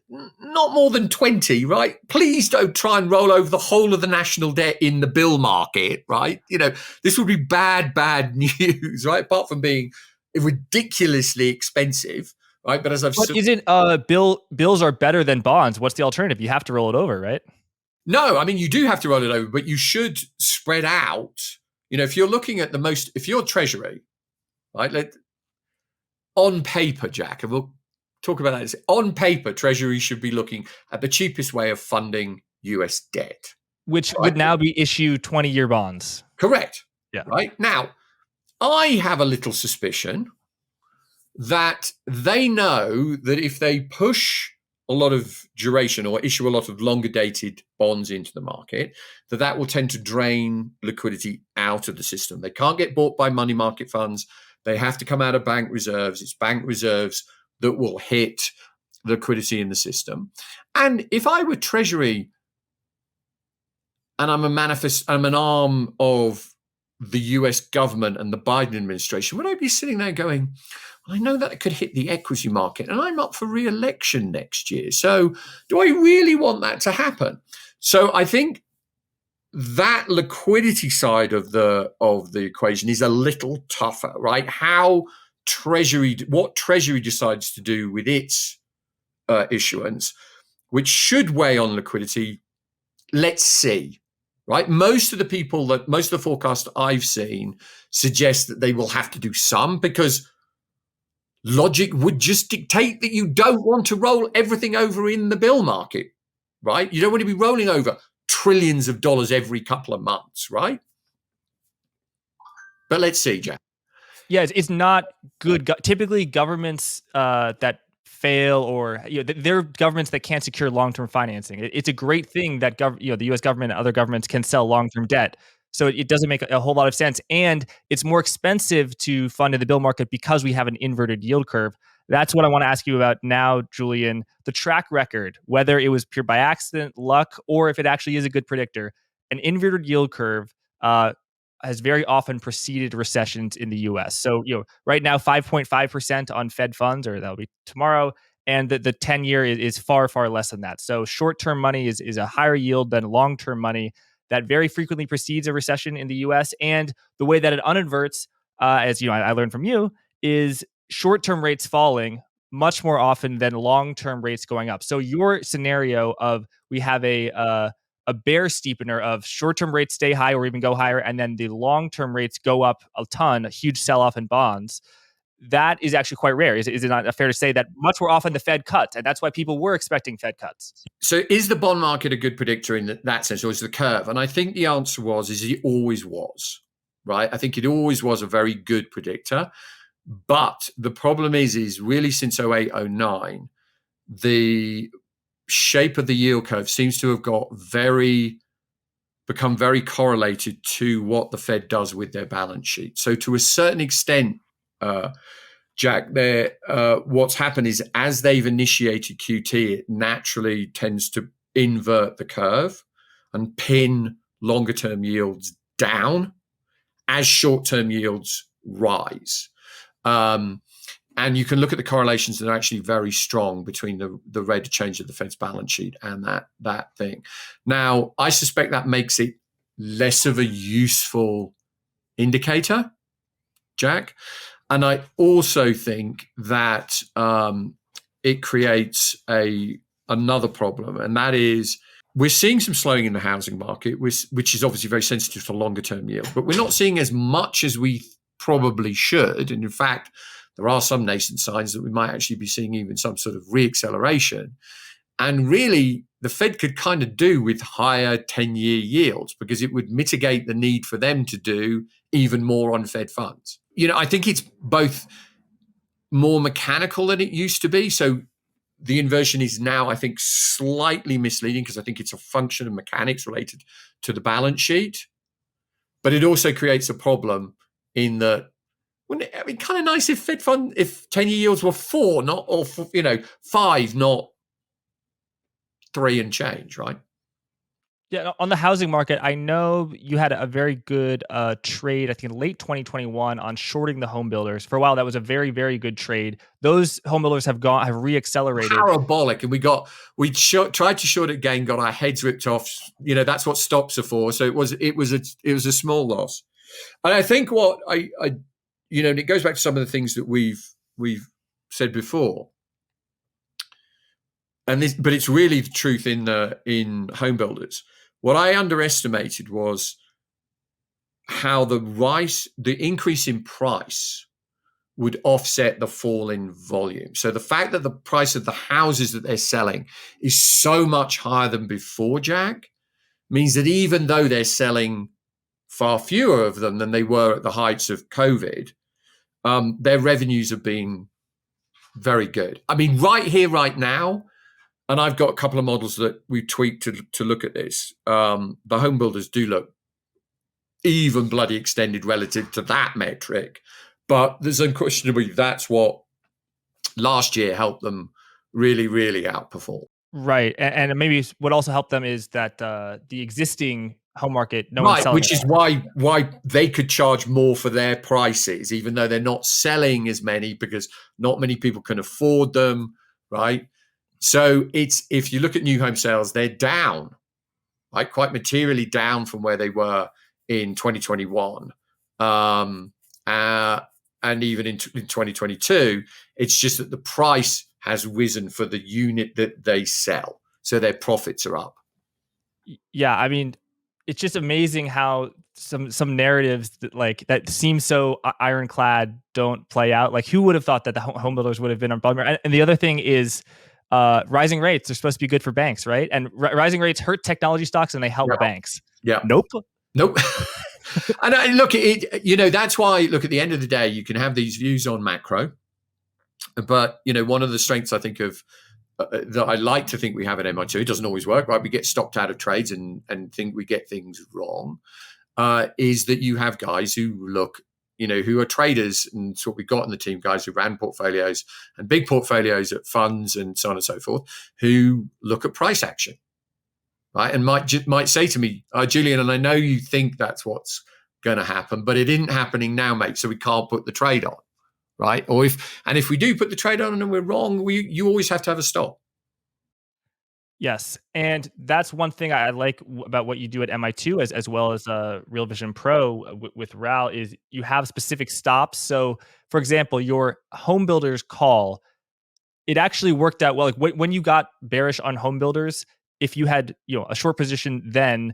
not more than 20, right? Please don't try and roll over the whole of the national debt in the bill market, right? This would be bad news, right? Apart from being ridiculously expensive, right? But as I've But isn't bills are better than bonds? What's the alternative? You have to roll it over, right? No, I mean, you do have to roll it over, but you should spread out. If you're looking at if you're Treasury, right? On paper, Jack, and we'll talk about that. On paper, Treasury should be looking at the cheapest way of funding US debt, which would now be issue 20-year bonds. Correct. Yeah. Right. Now, I have a little suspicion that they know that if they push a lot of duration or issue a lot of longer dated bonds into the market, that will tend to drain liquidity out of the system. They can't get bought by money market funds. They have to come out of bank reserves. It's bank reserves that will hit liquidity in the system. And if I were Treasury and I'm an arm of the US government and the Biden administration, would I be sitting there going, I know that it could hit the equity market and I'm up for re-election next year. So do I really want that to happen? So I think that liquidity side of the equation is a little tougher, right? What Treasury decides to do with its issuance, which should weigh on liquidity, let's see, right? Most of the forecasts I've seen suggest that they will have to do some, because logic would just dictate that you don't want to roll everything over in the bill market, right? You don't want to be rolling over trillions of dollars every couple of months, right? But let's see, Jack. Yeah, it's not good. Typically, governments that fail, or they're governments that can't secure long-term financing. It's a great thing that the U.S. government and other governments can sell long-term debt. So it doesn't make a whole lot of sense, and it's more expensive to fund in the bill market because we have an inverted yield curve. That's what I want to ask you about now, Julian. The track record, whether it was pure by accident, luck, or if it actually is a good predictor, an inverted yield curve has very often preceded recessions in the U.S. So, right now, 5.5% on Fed funds, or that'll be tomorrow, and the 10-year is far, far less than that. So short-term money is a higher yield than long-term money that very frequently precedes a recession in the U.S. And the way that it uninverts, as I learned from you, is short-term rates falling much more often than long-term rates going up. So your scenario of we have a bear steepener of short-term rates stay high or even go higher, and then the long-term rates go up a ton, a huge sell-off in bonds, that is actually quite rare. Is it not fair to say that much more often the Fed cuts, and that's why people were expecting Fed cuts? So is the bond market a good predictor in that sense, or is the curve? And I think the answer is it always was, right? I think it always was a very good predictor. But the problem is really since 08, 09, the shape of the yield curve seems to have become very correlated to what the Fed does with their balance sheet. So to a certain extent, Jack, what's happened is as they've initiated QT, it naturally tends to invert the curve and pin longer term yields down as short term yields rise. And you can look at the correlations that are actually very strong between the rate of change of the Fed's balance sheet and that thing. Now, I suspect that makes it less of a useful indicator, Jack. And I also think that it creates another problem, and that is we're seeing some slowing in the housing market, which is obviously very sensitive to longer term yield, but we're not seeing as much as we probably should. And in fact, there are some nascent signs that we might actually be seeing even some sort of reacceleration. And really, the Fed could kind of do with higher 10-year yields because it would mitigate the need for them to do even more on Fed funds. I think it's both more mechanical than it used to be. So the inversion is now, I think, slightly misleading because I think it's a function of mechanics related to the balance sheet. But it also creates a problem in that, wouldn't it be kind of nice if if 10-year yields were 4, not 5, not 3 and change, right? Yeah, on the housing market, I know you had a very good trade, I think in late 2021 on shorting the home builders. For a while, that was a very, very good trade. Those home builders have reaccelerated. Parabolic, and we tried to short it again, got our heads ripped off. That's what stops are for. So it was a small loss. And I think what and it goes back to some of the things that we've said before. But it's really the truth in home builders. What I underestimated was how the increase in price would offset the fall in volume. So the fact that the price of the houses that they're selling is so much higher than before, Jack, means that even though they're selling far fewer of them than they were at the heights of COVID, their revenues have been very good. I mean, right here, right now, and I've got a couple of models that we tweaked to look at this. The home builders do look even bloody extended relative to that metric. But there's unquestionably that's what last year helped them really, really outperform. Right. And maybe what also helped them is that the existing home market, no one's Right, selling which is why they could charge more for their prices, even though they're not selling as many because not many people can afford them, right? So if you look at new home sales, they're down, right, quite materially down from where they were in 2021, and even in 2022. It's just that the price has risen for the unit that they sell, so their profits are up. Yeah, I mean, it's just amazing how some narratives that seem so ironclad don't play out. Like, who would have thought that the home builders would have been on bottom? And the other thing is, rising rates are supposed to be good for banks, right? And rising rates hurt technology stocks and they help banks. Yeah. Nope. And look, that's why, look, at the end of the day, you can have these views on macro, but one of the strengths I think of that I like to think we have at MI2, it doesn't always work, right? We get stopped out of trades and think we get things wrong, is that you have guys who look, who are traders, and it's what we got in the team, guys who ran portfolios and big portfolios at funds and so on and so forth, who look at price action, right? And might say to me, Julian, and I know you think that's what's going to happen, but it isn't happening now, mate, so we can't put the trade on. Right? Or if we do put the trade on and we're wrong, you always have to have a stop. Yes, and that's one thing I like about what you do at MI2 as well as Real Vision Pro with RAL is you have specific stops. So, for example, your home builders call, it actually worked out well. Like when you got bearish on home builders, if you had a short position then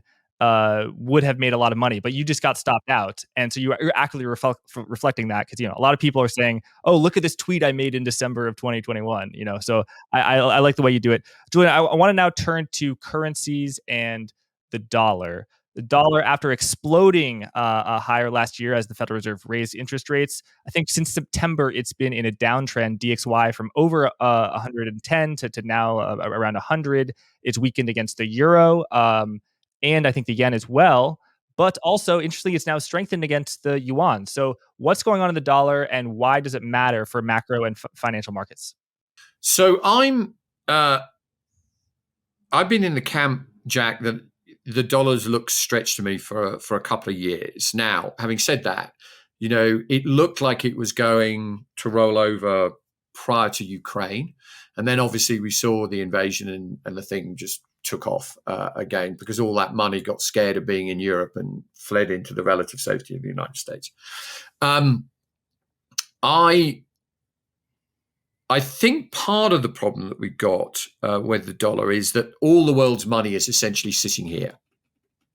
would have made a lot of money, but you just got stopped out. And so you're actively reflecting that because a lot of people are saying, "Oh, look at this tweet I made in December of 2021." So I like the way you do it, Julian. I want to now turn to currencies and the dollar. The dollar, after exploding higher last year as the Federal Reserve raised interest rates, I think since September it's been in a downtrend. DXY from over 110 to now around 100. It's weakened against the euro, and I think the yen as well. But also, interestingly, it's now strengthened against the yuan. So, what's going on in the dollar, and why does it matter for macro and financial markets? So I've been in the camp, Jack, that the dollars look stretched to me for a couple of years. Now, having said that, it looked like it was going to roll over prior to Ukraine. And then obviously we saw the invasion and the thing just took off again because all that money got scared of being in Europe and fled into the relative safety of the United States. I think part of the problem that we've got with the dollar is that all the world's money is essentially sitting here,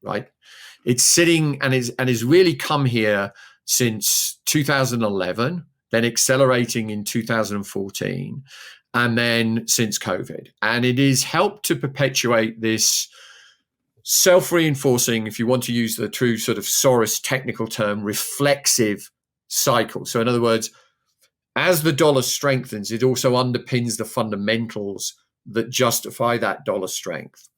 right? It's sitting and is really come here since 2011, then accelerating in 2014, and then since COVID. And it is helped to perpetuate this self-reinforcing, if you want to use the true sort of Soros technical term, reflexive cycle. So in other words, as the dollar strengthens, it also underpins the fundamentals that justify that dollar strength.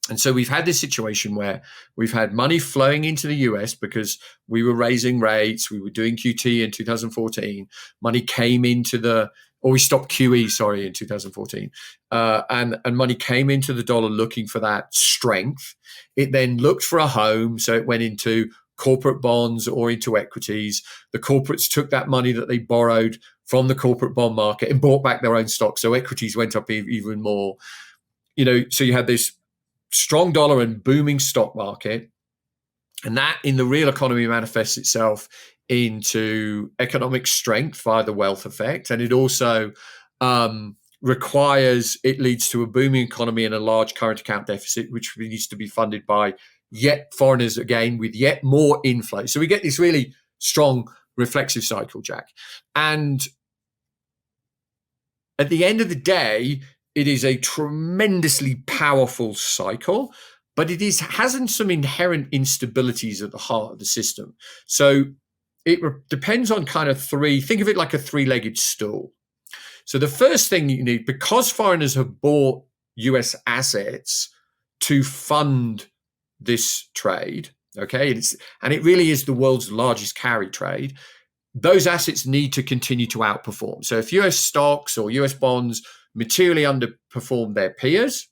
And so we've had this situation where we've had money flowing into the US because we were raising rates, we were doing QT in 2014, money came into we stopped QE, in 2014. And money came into the dollar looking for that strength. It then looked for a home, so it went into corporate bonds or into equities. The corporates took that money that they borrowed from the corporate bond market and bought back their own stocks. So equities went up even more. So you had this strong dollar and booming stock market. And that in the real economy manifests itself into economic strength via the wealth effect. And it also it leads to a booming economy and a large current account deficit, which needs to be funded by yet foreigners again with yet more inflow. So we get this really strong reflexive cycle, Jack. And at the end of the day, it is a tremendously powerful cycle, but it has some inherent instabilities at the heart of the system. So it depends on kind of think of it like a three-legged stool. So the first thing you need, because foreigners have bought US assets to fund this trade, okay, and it really is the world's largest carry trade, those assets need to continue to outperform. So if US stocks or US bonds materially underperform their peers,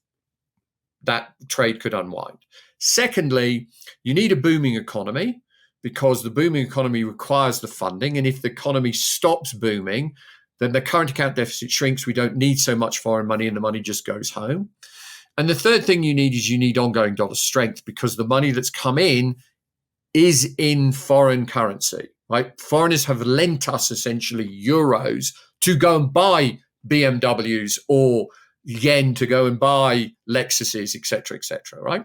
that trade could unwind. Secondly, you need a booming economy because the booming economy requires the funding. And if the economy stops booming, then the current account deficit shrinks. We don't need so much foreign money and the money just goes home. And the third thing you need ongoing dollar strength because the money that's come in is in foreign currency, right? Foreigners have lent us essentially euros to go and buy BMWs or yen to go and buy Lexuses, et cetera, right?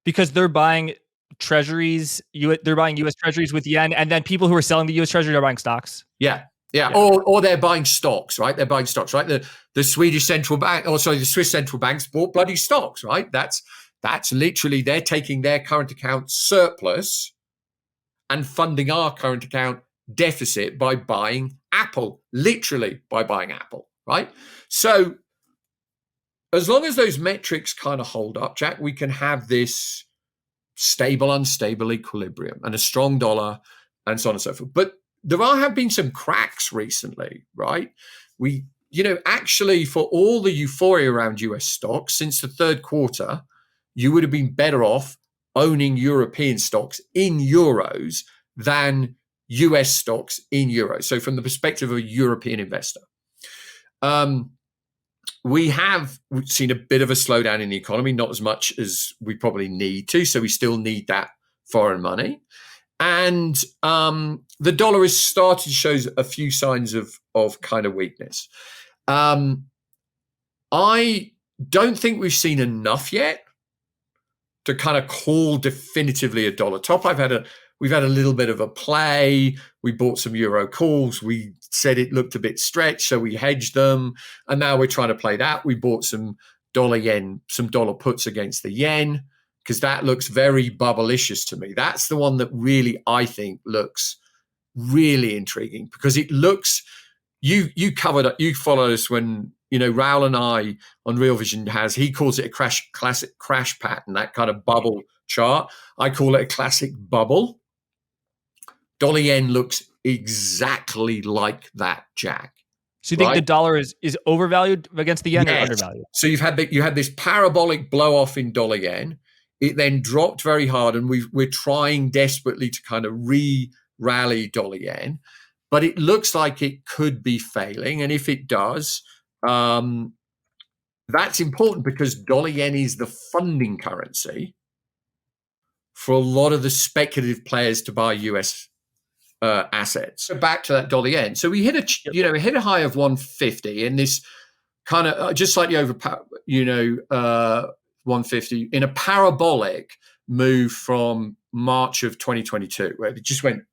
Because they're buying treasuries, they're buying US treasuries with yen, and then people who are selling the US treasury are buying stocks. Yeah. Or they're buying stocks, right? They're buying stocks, right? The Swedish central bank, the Swiss central banks bought bloody stocks, right? That's literally they're taking their current account surplus and funding our current account deficit by buying Apple, literally by buying Apple, right? So as long as those metrics kind of hold up, Jack, we can have this stable, unstable equilibrium and a strong dollar and so on and so forth. But there have been some cracks recently, right? Actually, for all the euphoria around US stocks, since the third quarter, you would have been better off owning European stocks in euros than US stocks in euros. So from the perspective of a European investor, we've seen a bit of a slowdown in the economy, not as much as we probably need to. So we still need that foreign money. And the dollar has started to show a few signs of kind of weakness. I don't think we've seen enough yet to kind of call definitively a dollar top. We've had a little bit of a play. We bought some euro calls. We said it looked a bit stretched, so we hedged them. And now we're trying to play that. We bought some dollar puts against the yen. because that looks very bubblicious to me. That's the one that really, I think, looks really intriguing, because it looks, you followed us when, Raoul and I on Real Vision he calls it a classic crash pattern, that kind of bubble chart. I call it a classic bubble. Dollar yen looks exactly like that, Jack. So you think the dollar is overvalued against the yen, or undervalued? So you had this parabolic blow off in dollar yen. It then dropped very hard, and we're trying desperately to kind of rally dollar yen, but it looks like it could be failing. And if it does, that's important, because dollar yen is the funding currency for a lot of the speculative players to buy US assets. So back to that dollar yen. So we hit a high of 150, and this kind of just slightly over 150 in a parabolic move from March of 2022, where it just went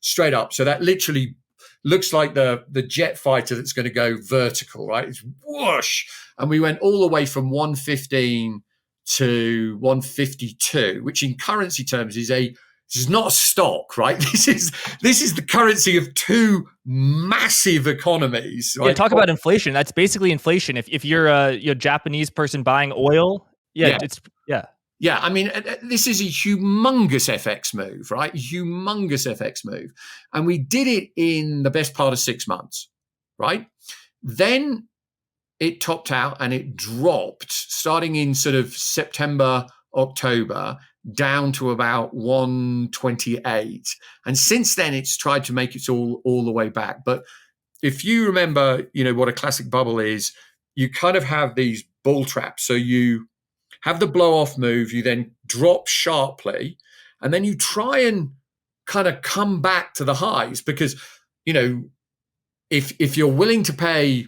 straight up. So that literally looks like the jet fighter that's going to go vertical, right? It's whoosh, and we went all the way from 115 to 152, which in currency terms is not a stock, right? This is the currency of two massive economies. Right? Yeah, talk about inflation. That's basically inflation. If you're a Japanese person buying oil, yeah. I mean, this is a humongous FX move, right? Humongous FX move, and we did it in the best part of 6 months, right? Then it topped out and it dropped starting in sort of September, October, down to about 128. And since then, it's tried to make it all the way back. But if you remember, what a classic bubble is, you kind of have these bull traps. So you have the blow off move, you then drop sharply, and then you try and kind of come back to the highs, because, if you're willing to pay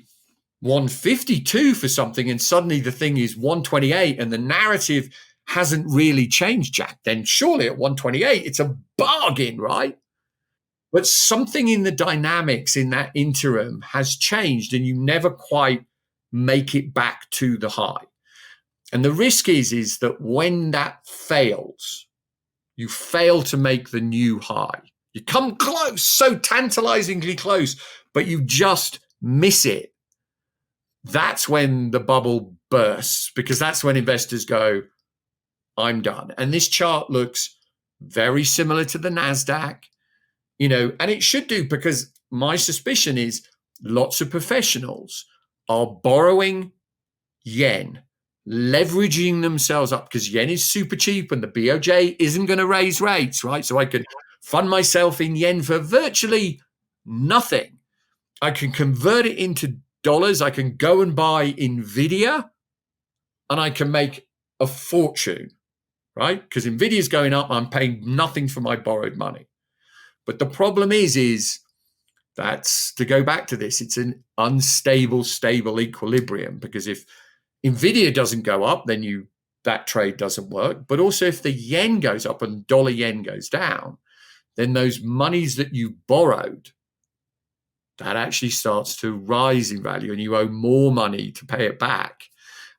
152 for something and suddenly the thing is 128 and the narrative hasn't really changed, Jack, then surely at 128, it's a bargain, right? But something in the dynamics in that interim has changed, and you never quite make it back to the high. And the risk is that when that fails, you fail to make the new high. You come close, so tantalizingly close, but you just miss it. That's when the bubble bursts, because that's when investors go, I'm done. And this chart looks very similar to the NASDAQ, and it should do, because my suspicion is lots of professionals are borrowing yen, leveraging themselves up, because yen is super cheap and the BOJ isn't going to raise rates, right? So I could fund myself in yen for virtually nothing. I can convert it into dollars. I can go and buy NVIDIA, and I can make a fortune, right? Because NVIDIA is going up. I'm paying nothing for my borrowed money. But the problem is that's, to go back to this, it's an unstable, stable equilibrium, because if NVIDIA doesn't go up, then that trade doesn't work. But also if the yen goes up and dollar yen goes down, then those monies that you borrowed, that actually starts to rise in value, and you owe more money to pay it back.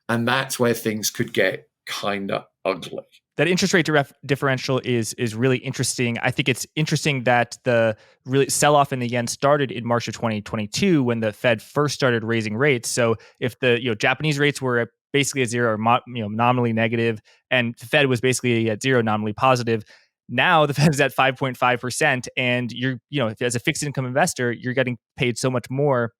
And that's where things could get kind of ugly. That interest rate differential is really interesting. I think it's interesting that the really sell-off in the yen started in March of 2022 when the Fed first started raising rates. So if the Japanese rates were basically at zero, or nominally negative, and the Fed was basically at zero, nominally positive, now the Fed is at 5.5%, and you're if as a fixed income investor, you're getting paid so much more.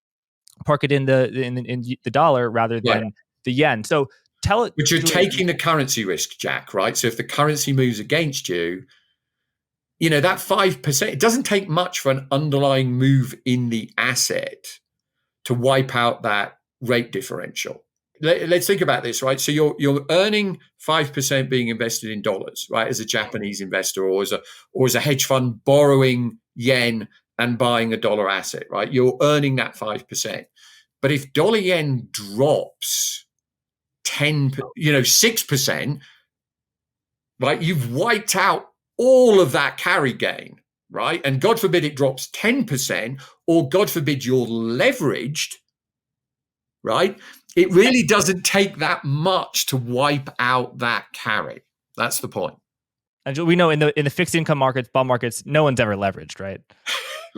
Park it in the dollar rather than the yen. So. But you're taking the currency risk, Jack, right? So if the currency moves against you, that 5%, it doesn't take much for an underlying move in the asset to wipe out that rate differential. Let's think about this, right? So you're earning 5% being invested in dollars, right? As a Japanese investor, or as a hedge fund borrowing yen and buying a dollar asset, right? You're earning that 5%. But if dollar yen drops 6%, right? You've wiped out all of that carry gain, right? And God forbid it drops 10%, or God forbid you're leveraged, right? It really doesn't take that much to wipe out that carry. That's the point. And we know in the fixed income markets, bond markets, no one's ever leveraged, right?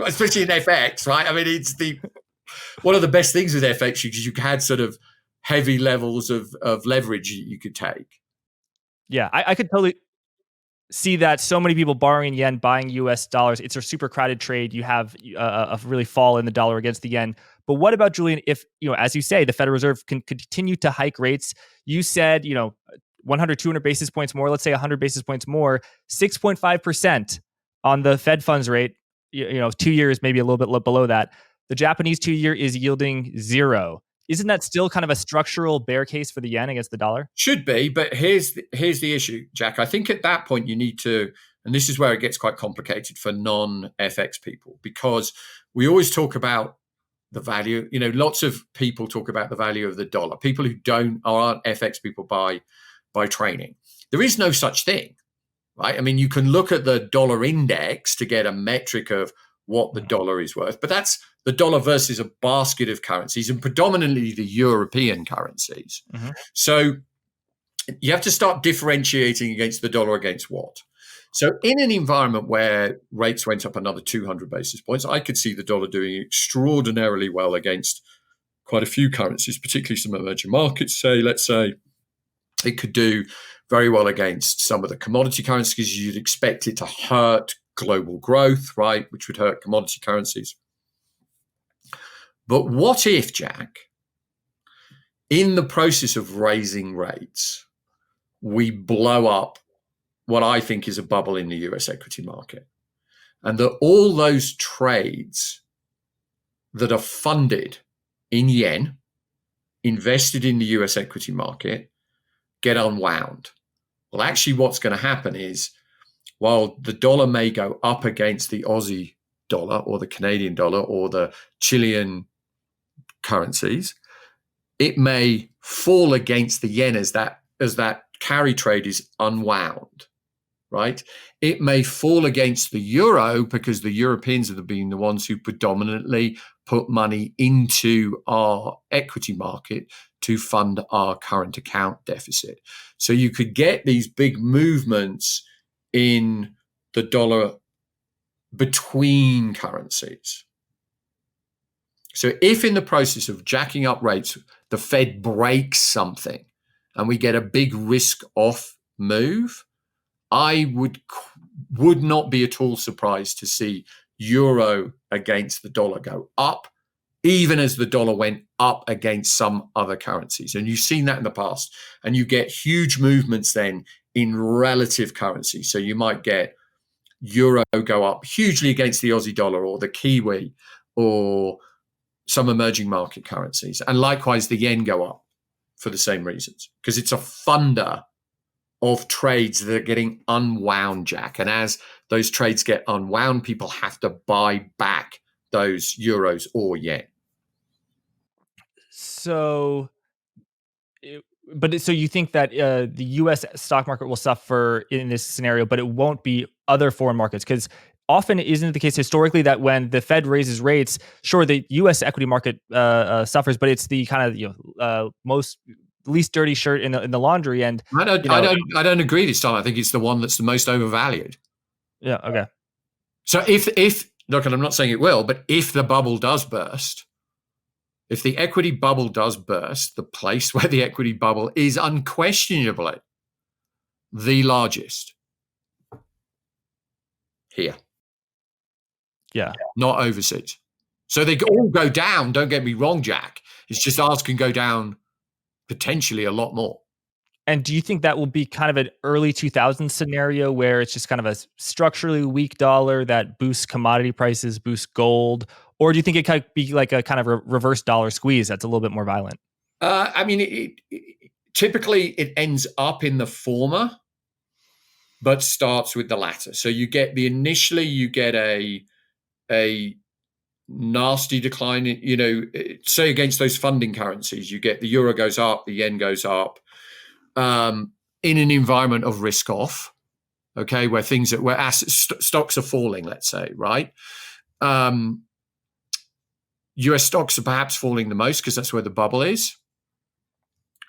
Especially in FX, right? I mean, it's one of the best things with FX because you had sort of heavy levels of leverage you could take. Yeah, I could totally see that. So many people borrowing yen, buying US dollars. It's a super crowded trade. You have a really fall in the dollar against the yen. But what about, Julian, if, as you say, the Federal Reserve can continue to hike rates? You said, 100, 200 basis points more, let's say 100 basis points more, 6.5% on the Fed funds rate, 2 years, maybe a little bit below that. The Japanese 2-year is yielding 0. Isn't that still kind of a structural bear case for the yen against the dollar? Should be, but here's the issue, Jack. I think at that point you need to, and this is where it gets quite complicated for non-FX people, because we always talk about the value. Lots of people talk about the value of the dollar. People who aren't FX people by training. There is no such thing, right? I mean, you can look at the dollar index to get a metric of what the dollar is worth, but that's the dollar versus a basket of currencies, and predominantly the European currencies. Mm-hmm. So you have to start differentiating against the dollar against what. So in an environment where rates went up another 200 basis points, I could see the dollar doing extraordinarily well against quite a few currencies, particularly some emerging markets. Let's say it could do very well against some of the commodity currencies because you'd expect it to hurt global growth, right, which would hurt commodity currencies. But what if, Jack, in the process of raising rates, we blow up what I think is a bubble in the US equity market, and that all those trades that are funded in yen, invested in the US equity market, get unwound? Well, actually, what's going to happen is, while the dollar may go up against the Aussie dollar or the Canadian dollar or the Chilean currencies, it may fall against the yen as that carry trade is unwound, right? It may fall against the euro because the Europeans have been the ones who predominantly put money into our equity market to fund our current account deficit. So you could get these big movements in the dollar between currencies. So if in the process of jacking up rates, the Fed breaks something and we get a big risk off move, I would not be at all surprised to see euro against the dollar go up, even as the dollar went up against some other currencies. And you've seen that in the past. And you get huge movements then in relative currency. So you might get euro go up hugely against the Aussie dollar or the Kiwi or some emerging market currencies. And likewise, the yen go up for the same reasons, because it's a funder of trades that are getting unwound, Jack. And as those trades get unwound, people have to buy back those euros or yen. So you think that the U.S. stock market will suffer in this scenario, but it won't be other foreign markets? Because often isn't it the case historically that when the Fed raises rates, sure, the U.S. equity market suffers, but it's the kind of least dirty shirt in the laundry. And I don't agree this time. I think it's the one that's the most overvalued. Yeah. Okay. So if look, and I'm not saying it will, but if the bubble does burst. If the equity bubble does burst, the place where the equity bubble is unquestionably the largest here. Yeah. Not overseas. So they all go down, don't get me wrong, Jack. It's just ours can go down potentially a lot more. And do you think that will be kind of an early 2000s scenario where it's just kind of a structurally weak dollar that boosts commodity prices, boosts gold? Or do you think it could be like a kind of reverse dollar squeeze that's a little bit more violent? I mean, typically it ends up in the former, but starts with the latter. So you get a nasty decline. Say against those funding currencies, you get the euro goes up, the yen goes up, in an environment of risk off. Okay, where stocks are falling, let's say, right? US stocks are perhaps falling the most because that's where the bubble is.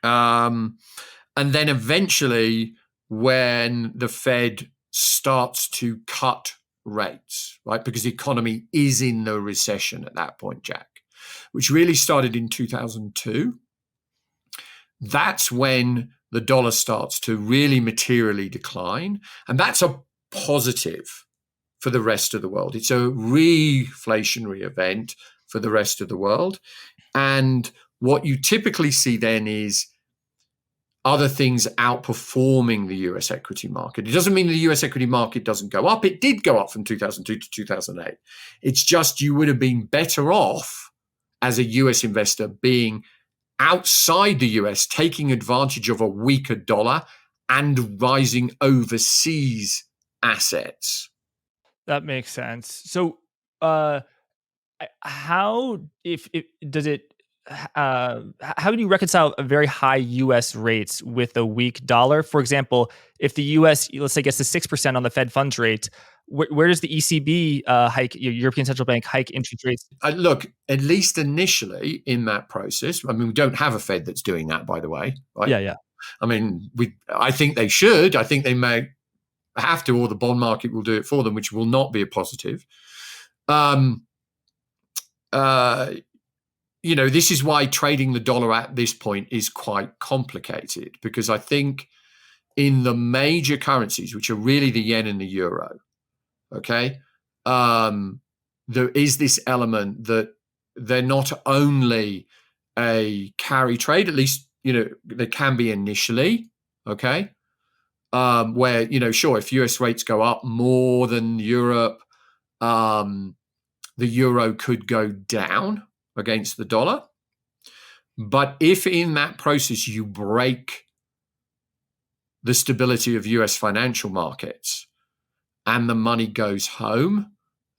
And then eventually when the Fed starts to cut rates, right? Because the economy is in the recession at that point, Jack, which really started in 2002. That's when the dollar starts to really materially decline. And that's a positive for the rest of the world. It's a reflationary event for the rest of the world. And what you typically see then is other things outperforming the US equity market. It doesn't mean the US equity market doesn't go up. It did go up from 2002 to 2008. It's just you would have been better off as a US investor being outside the US, taking advantage of a weaker dollar and rising overseas assets. That makes sense. So, uh, how if it does it? How do you reconcile a very high U.S. rates with a weak dollar? For example, if the U.S. let's say gets to 6% on the Fed funds rate, where does the ECB hike, European Central Bank hike interest rates? Look, at least initially in that process, I mean, we don't have a Fed that's doing that, by the way, right? Yeah, yeah. I mean, I think they should. I think they may have to, or the bond market will do it for them, which will not be a positive. This is why trading the dollar at this point is quite complicated, because I think in the major currencies, which are really the yen and the euro, okay, there is this element that they're not only a carry trade, at least, they can be initially, okay, where, sure, if US rates go up more than Europe, the euro could go down against the dollar. But if in that process you break the stability of US financial markets and the money goes home,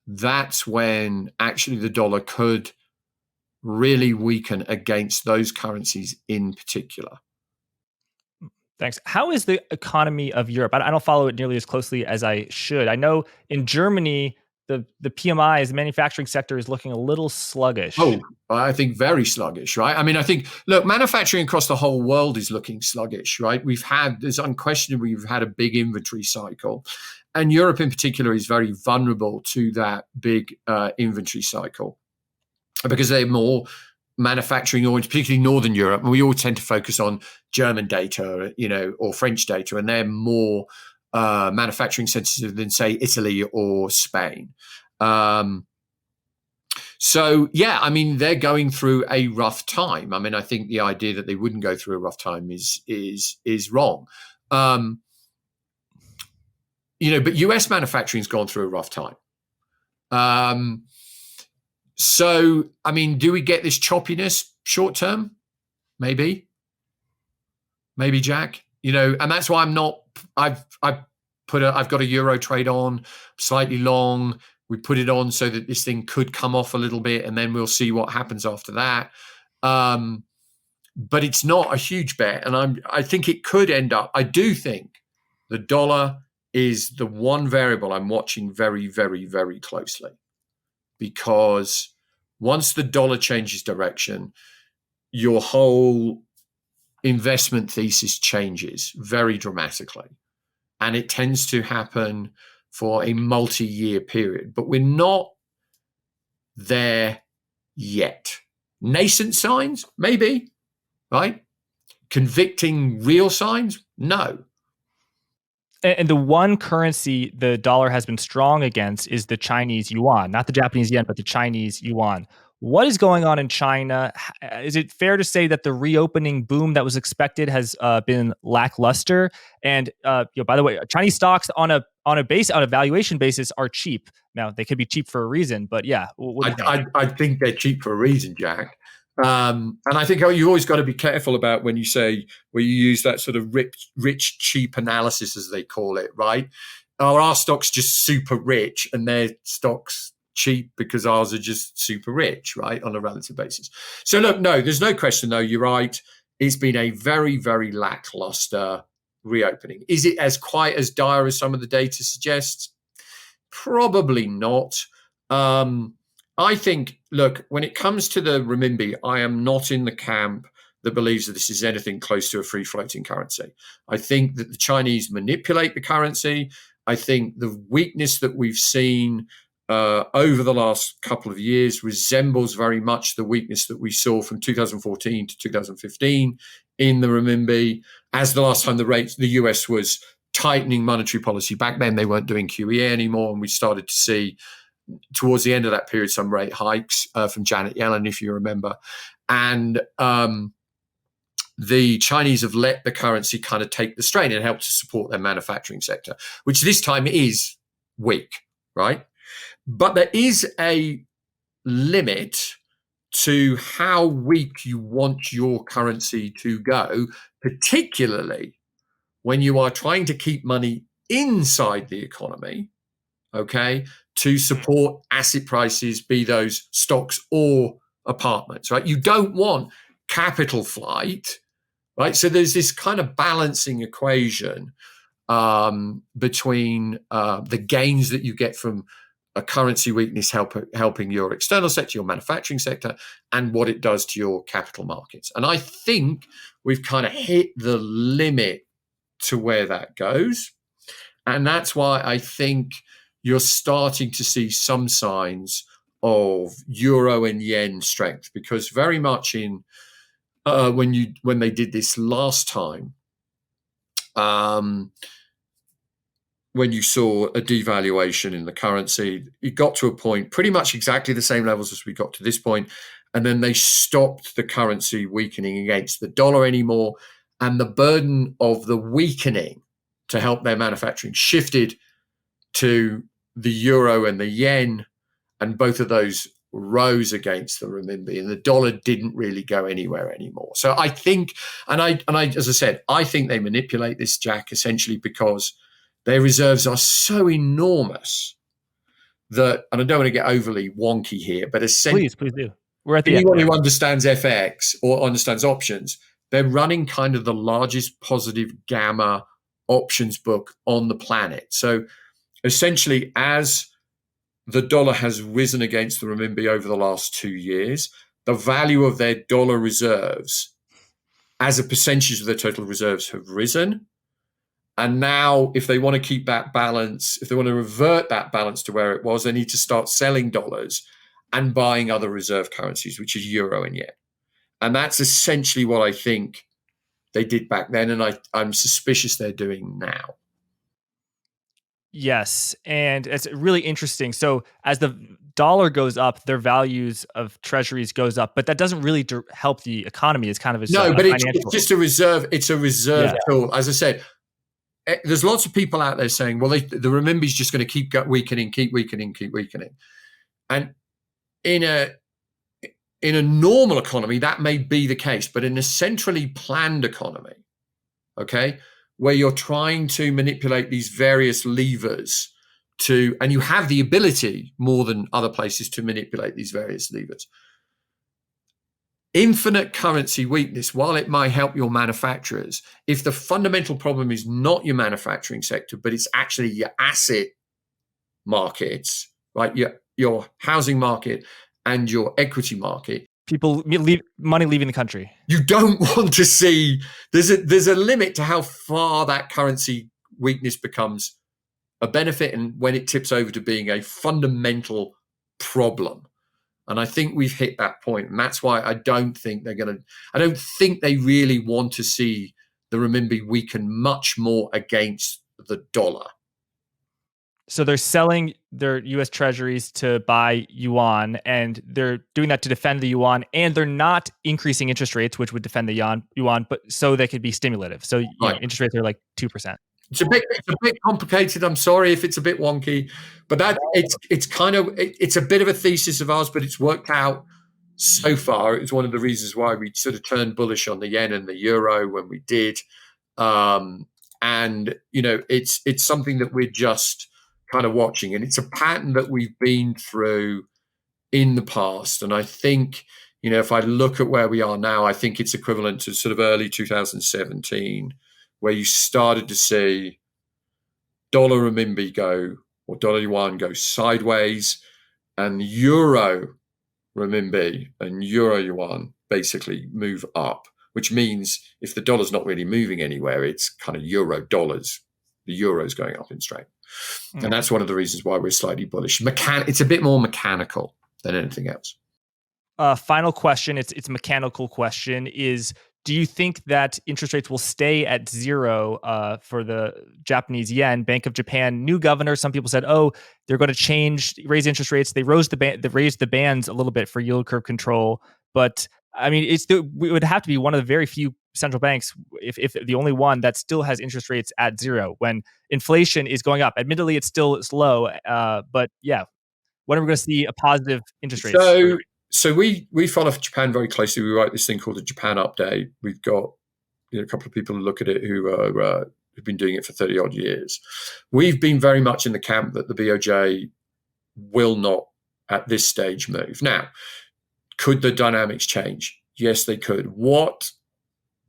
that's when actually the dollar could really weaken against those currencies in particular. Thanks. How is the economy of Europe? I don't follow it nearly as closely as I should. I know in Germany, the PMIs, the manufacturing sector is looking a little sluggish. Oh, I think very sluggish, right? I mean, I think, look, manufacturing across the whole world is looking sluggish, right? There's unquestionably, we've had a big inventory cycle. And Europe in particular is very vulnerable to that big inventory cycle because they're more manufacturing oriented, particularly Northern Europe. And we all tend to focus on German data, or French data, and they're more manufacturing sensitive than, say, Italy or Spain. So, yeah, I mean, they're going through a rough time. I mean, I think the idea that they wouldn't go through a rough time is wrong. But US manufacturing's gone through a rough time. So, I mean, do we get this choppiness short term? Maybe, Jack. And that's why I've got a euro trade on, slightly long. We put it on so that this thing could come off a little bit, and then we'll see what happens after that. But it's not a huge bet, and I think it could end up. I do think the dollar is the one variable I'm watching very, very, very closely, because once the dollar changes direction, your whole investment thesis changes very dramatically, and it tends to happen for a multi-year period. But we're not there yet. Nascent signs, maybe, right? Convicting real signs, no. And the one currency the dollar has been strong against is the Chinese yuan, not the Japanese yen, but the Chinese yuan. What is going on in China? Is it fair to say that the reopening boom that was expected has been lackluster? And by the way, Chinese stocks on a valuation basis are cheap. Now they could be cheap for a reason, but yeah, what do you think? I think they're cheap for a reason, Jack. And I think you always got to be careful about when you use that sort of rich, cheap analysis, as they call it, right? Are our stocks just super rich and their stocks cheap because ours are just super rich, right, on a relative basis? So look, no, there's no question, though. You're right. It's been a very, very lackluster reopening. Is it as quite as dire as some of the data suggests? Probably not. I think, look, when it comes to the renminbi, I am not in the camp that believes that this is anything close to a free floating currency. I think that the Chinese manipulate the currency. I think the weakness that we've seen over the last couple of years resembles very much the weakness that we saw from 2014 to 2015 in the renminbi. As the last time the US was tightening monetary policy, back then they weren't doing QE anymore, and we started to see towards the end of that period some rate hikes from Janet Yellen, if you remember. And the Chinese have let the currency kind of take the strain and help to support their manufacturing sector, which this time is weak, right? But there is a limit to how weak you want your currency to go, particularly when you are trying to keep money inside the economy, okay, to support asset prices, be those stocks or apartments, right? You don't want capital flight, right? So there's this kind of balancing equation between the gains that you get from a currency weakness helping your external sector, your manufacturing sector, and what it does to your capital markets. And I think we've kind of hit the limit to where that goes. And that's why I think you're starting to see some signs of euro and yen strength, because very much in when they did this last time, when you saw a devaluation in the currency, it got to a point pretty much exactly the same levels as we got to this point, and then they stopped the currency weakening against the dollar anymore, and the burden of the weakening to help their manufacturing shifted to the euro and the yen, and both of those rose against the renminbi, and the dollar didn't really go anywhere anymore. So I think, and I, as I said, I think they manipulate this, Jack, essentially because their reserves are so enormous that, and I don't want to get overly wonky here, but essentially, please do. We're at the anyone end. who understands FX or understands options, they're running kind of the largest positive gamma options book on the planet. So essentially, as the dollar has risen against the renminbi over the last 2 years, the value of their dollar reserves as a percentage of their total reserves have risen. And now, if they want to keep that balance, if they want to revert that balance to where it was, they need to start selling dollars and buying other reserve currencies, which is euro and yen. And that's essentially what I think they did back then, and I'm suspicious they're doing now. Yes, and it's really interesting. So as the dollar goes up, their values of treasuries goes up, but that doesn't really help the economy. It's kind of it's just a reserve. It's a reserve tool. As I said, there's lots of people out there saying, well, the renminbi is just going to keep weakening, keep weakening, keep weakening. And in a normal economy, that may be the case, but in a centrally planned economy, okay, where you're trying to manipulate these various levers and you have the ability more than other places to manipulate these various levers. Infinite currency weakness, while it might help your manufacturers, if the fundamental problem is not your manufacturing sector, but it's actually your asset markets, right? Your housing market and your equity market. People money leaving the country. You don't want to see, there's a limit to how far that currency weakness becomes a benefit and when it tips over to being a fundamental problem. And I think we've hit that point. And that's why I don't think they really want to see the renminbi weaken much more against the dollar. So they're selling their U.S. treasuries to buy yuan, and they're doing that to defend the yuan, and they're not increasing interest rates, which would defend the yuan, but so they could be stimulative. So interest rates are like 2%. It's a bit complicated. I'm sorry if it's a bit wonky, but it's a bit of a thesis of ours, but it's worked out so far. It's one of the reasons why we sort of turned bullish on the yen and the euro when we did. And it's something that we're just kind of watching, and it's a pattern that we've been through in the past. And I think, if I look at where we are now, I think it's equivalent to sort of early 2017, where you started to see dollar renminbi or dollar yuan go sideways, and euro renminbi and euro yuan basically move up. which means if the dollar's not really moving anywhere, it's kind of euro dollars. The euro's going up in strength. And that's one of the reasons why we're slightly bullish. It's a bit more mechanical than anything else. Final question. It's a mechanical question. Is do you think that interest rates will stay at zero for the Japanese yen? Bank of Japan, new governor. Some people said, oh, they're going to raise interest rates. They raised the bands a little bit for yield curve control. But I mean, it would have to be one of the very few central banks, if the only one, that still has interest rates at zero when inflation is going up. Admittedly, it's still low, but yeah, when are we going to see a positive interest rates? So we follow Japan very closely. We write this thing called the Japan Update. We've got a couple of people who look at it who've been doing it for 30 odd years. We've been very much in the camp that the BOJ will not at this stage move. Now, could the dynamics change? Yes, they could. What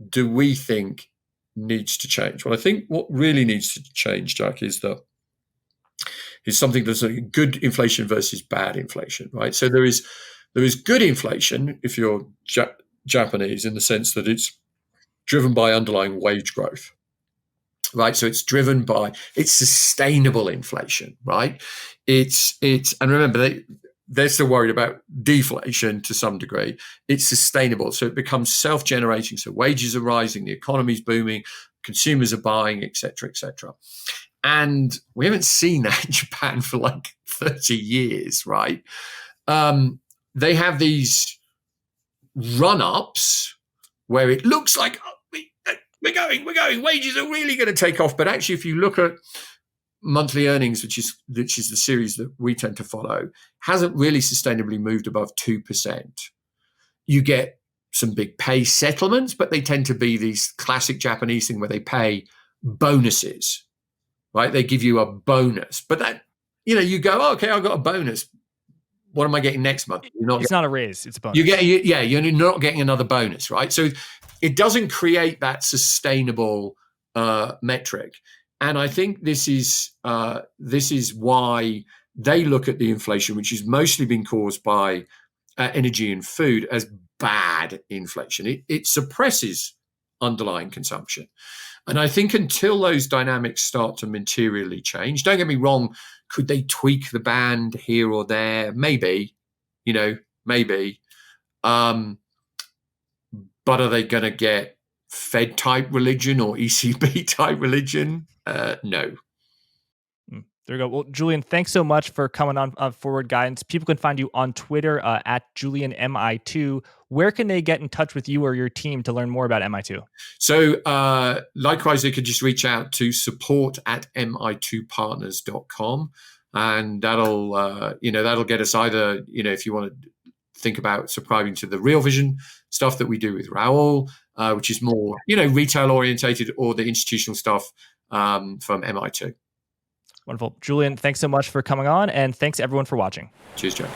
do we think needs to change? Well, I think what really needs to change, Jack, is something that's a good inflation versus bad inflation, right? So there is good inflation if you're Japanese, in the sense that it's driven by underlying wage growth, right? So it's sustainable inflation, right? And remember, they're still worried about deflation to some degree. It's sustainable, so it becomes self-generating. So wages are rising, the economy's booming, consumers are buying, et cetera, et cetera. And we haven't seen that in Japan for like 30 years, right? They have these run-ups where it looks like we're going, wages are really going to take off. But actually, if you look at monthly earnings, which is the series that we tend to follow, hasn't really sustainably moved above 2%. You get some big pay settlements, but they tend to be these classic Japanese thing where they pay bonuses, right? They give you a bonus, but that, you go, oh, okay, I've got a bonus. What am I getting next month? It's not a raise, it's a bonus. You're not getting another bonus, right? So it doesn't create that sustainable metric. And I think this is why they look at the inflation, which has mostly been caused by energy and food, as bad inflation. It suppresses underlying consumption. And I think until those dynamics start to materially change, don't get me wrong, could they tweak the band here or there? Maybe, maybe. But are they going to get Fed type religion or ECB type religion? No. There we go. Well, Julian, thanks so much for coming on Forward Guidance. People can find you on Twitter at JulianMI2. Where can they get in touch with you or your team to learn more about MI2? So likewise, they could just reach out to support@mi2partners.com. And that'll get us either, if you want to think about subscribing to the Real Vision stuff that we do with Raoul, which is more, retail orientated, or the institutional stuff from MI2. Wonderful. Julian, thanks so much for coming on, and thanks everyone for watching. Cheers, Joe.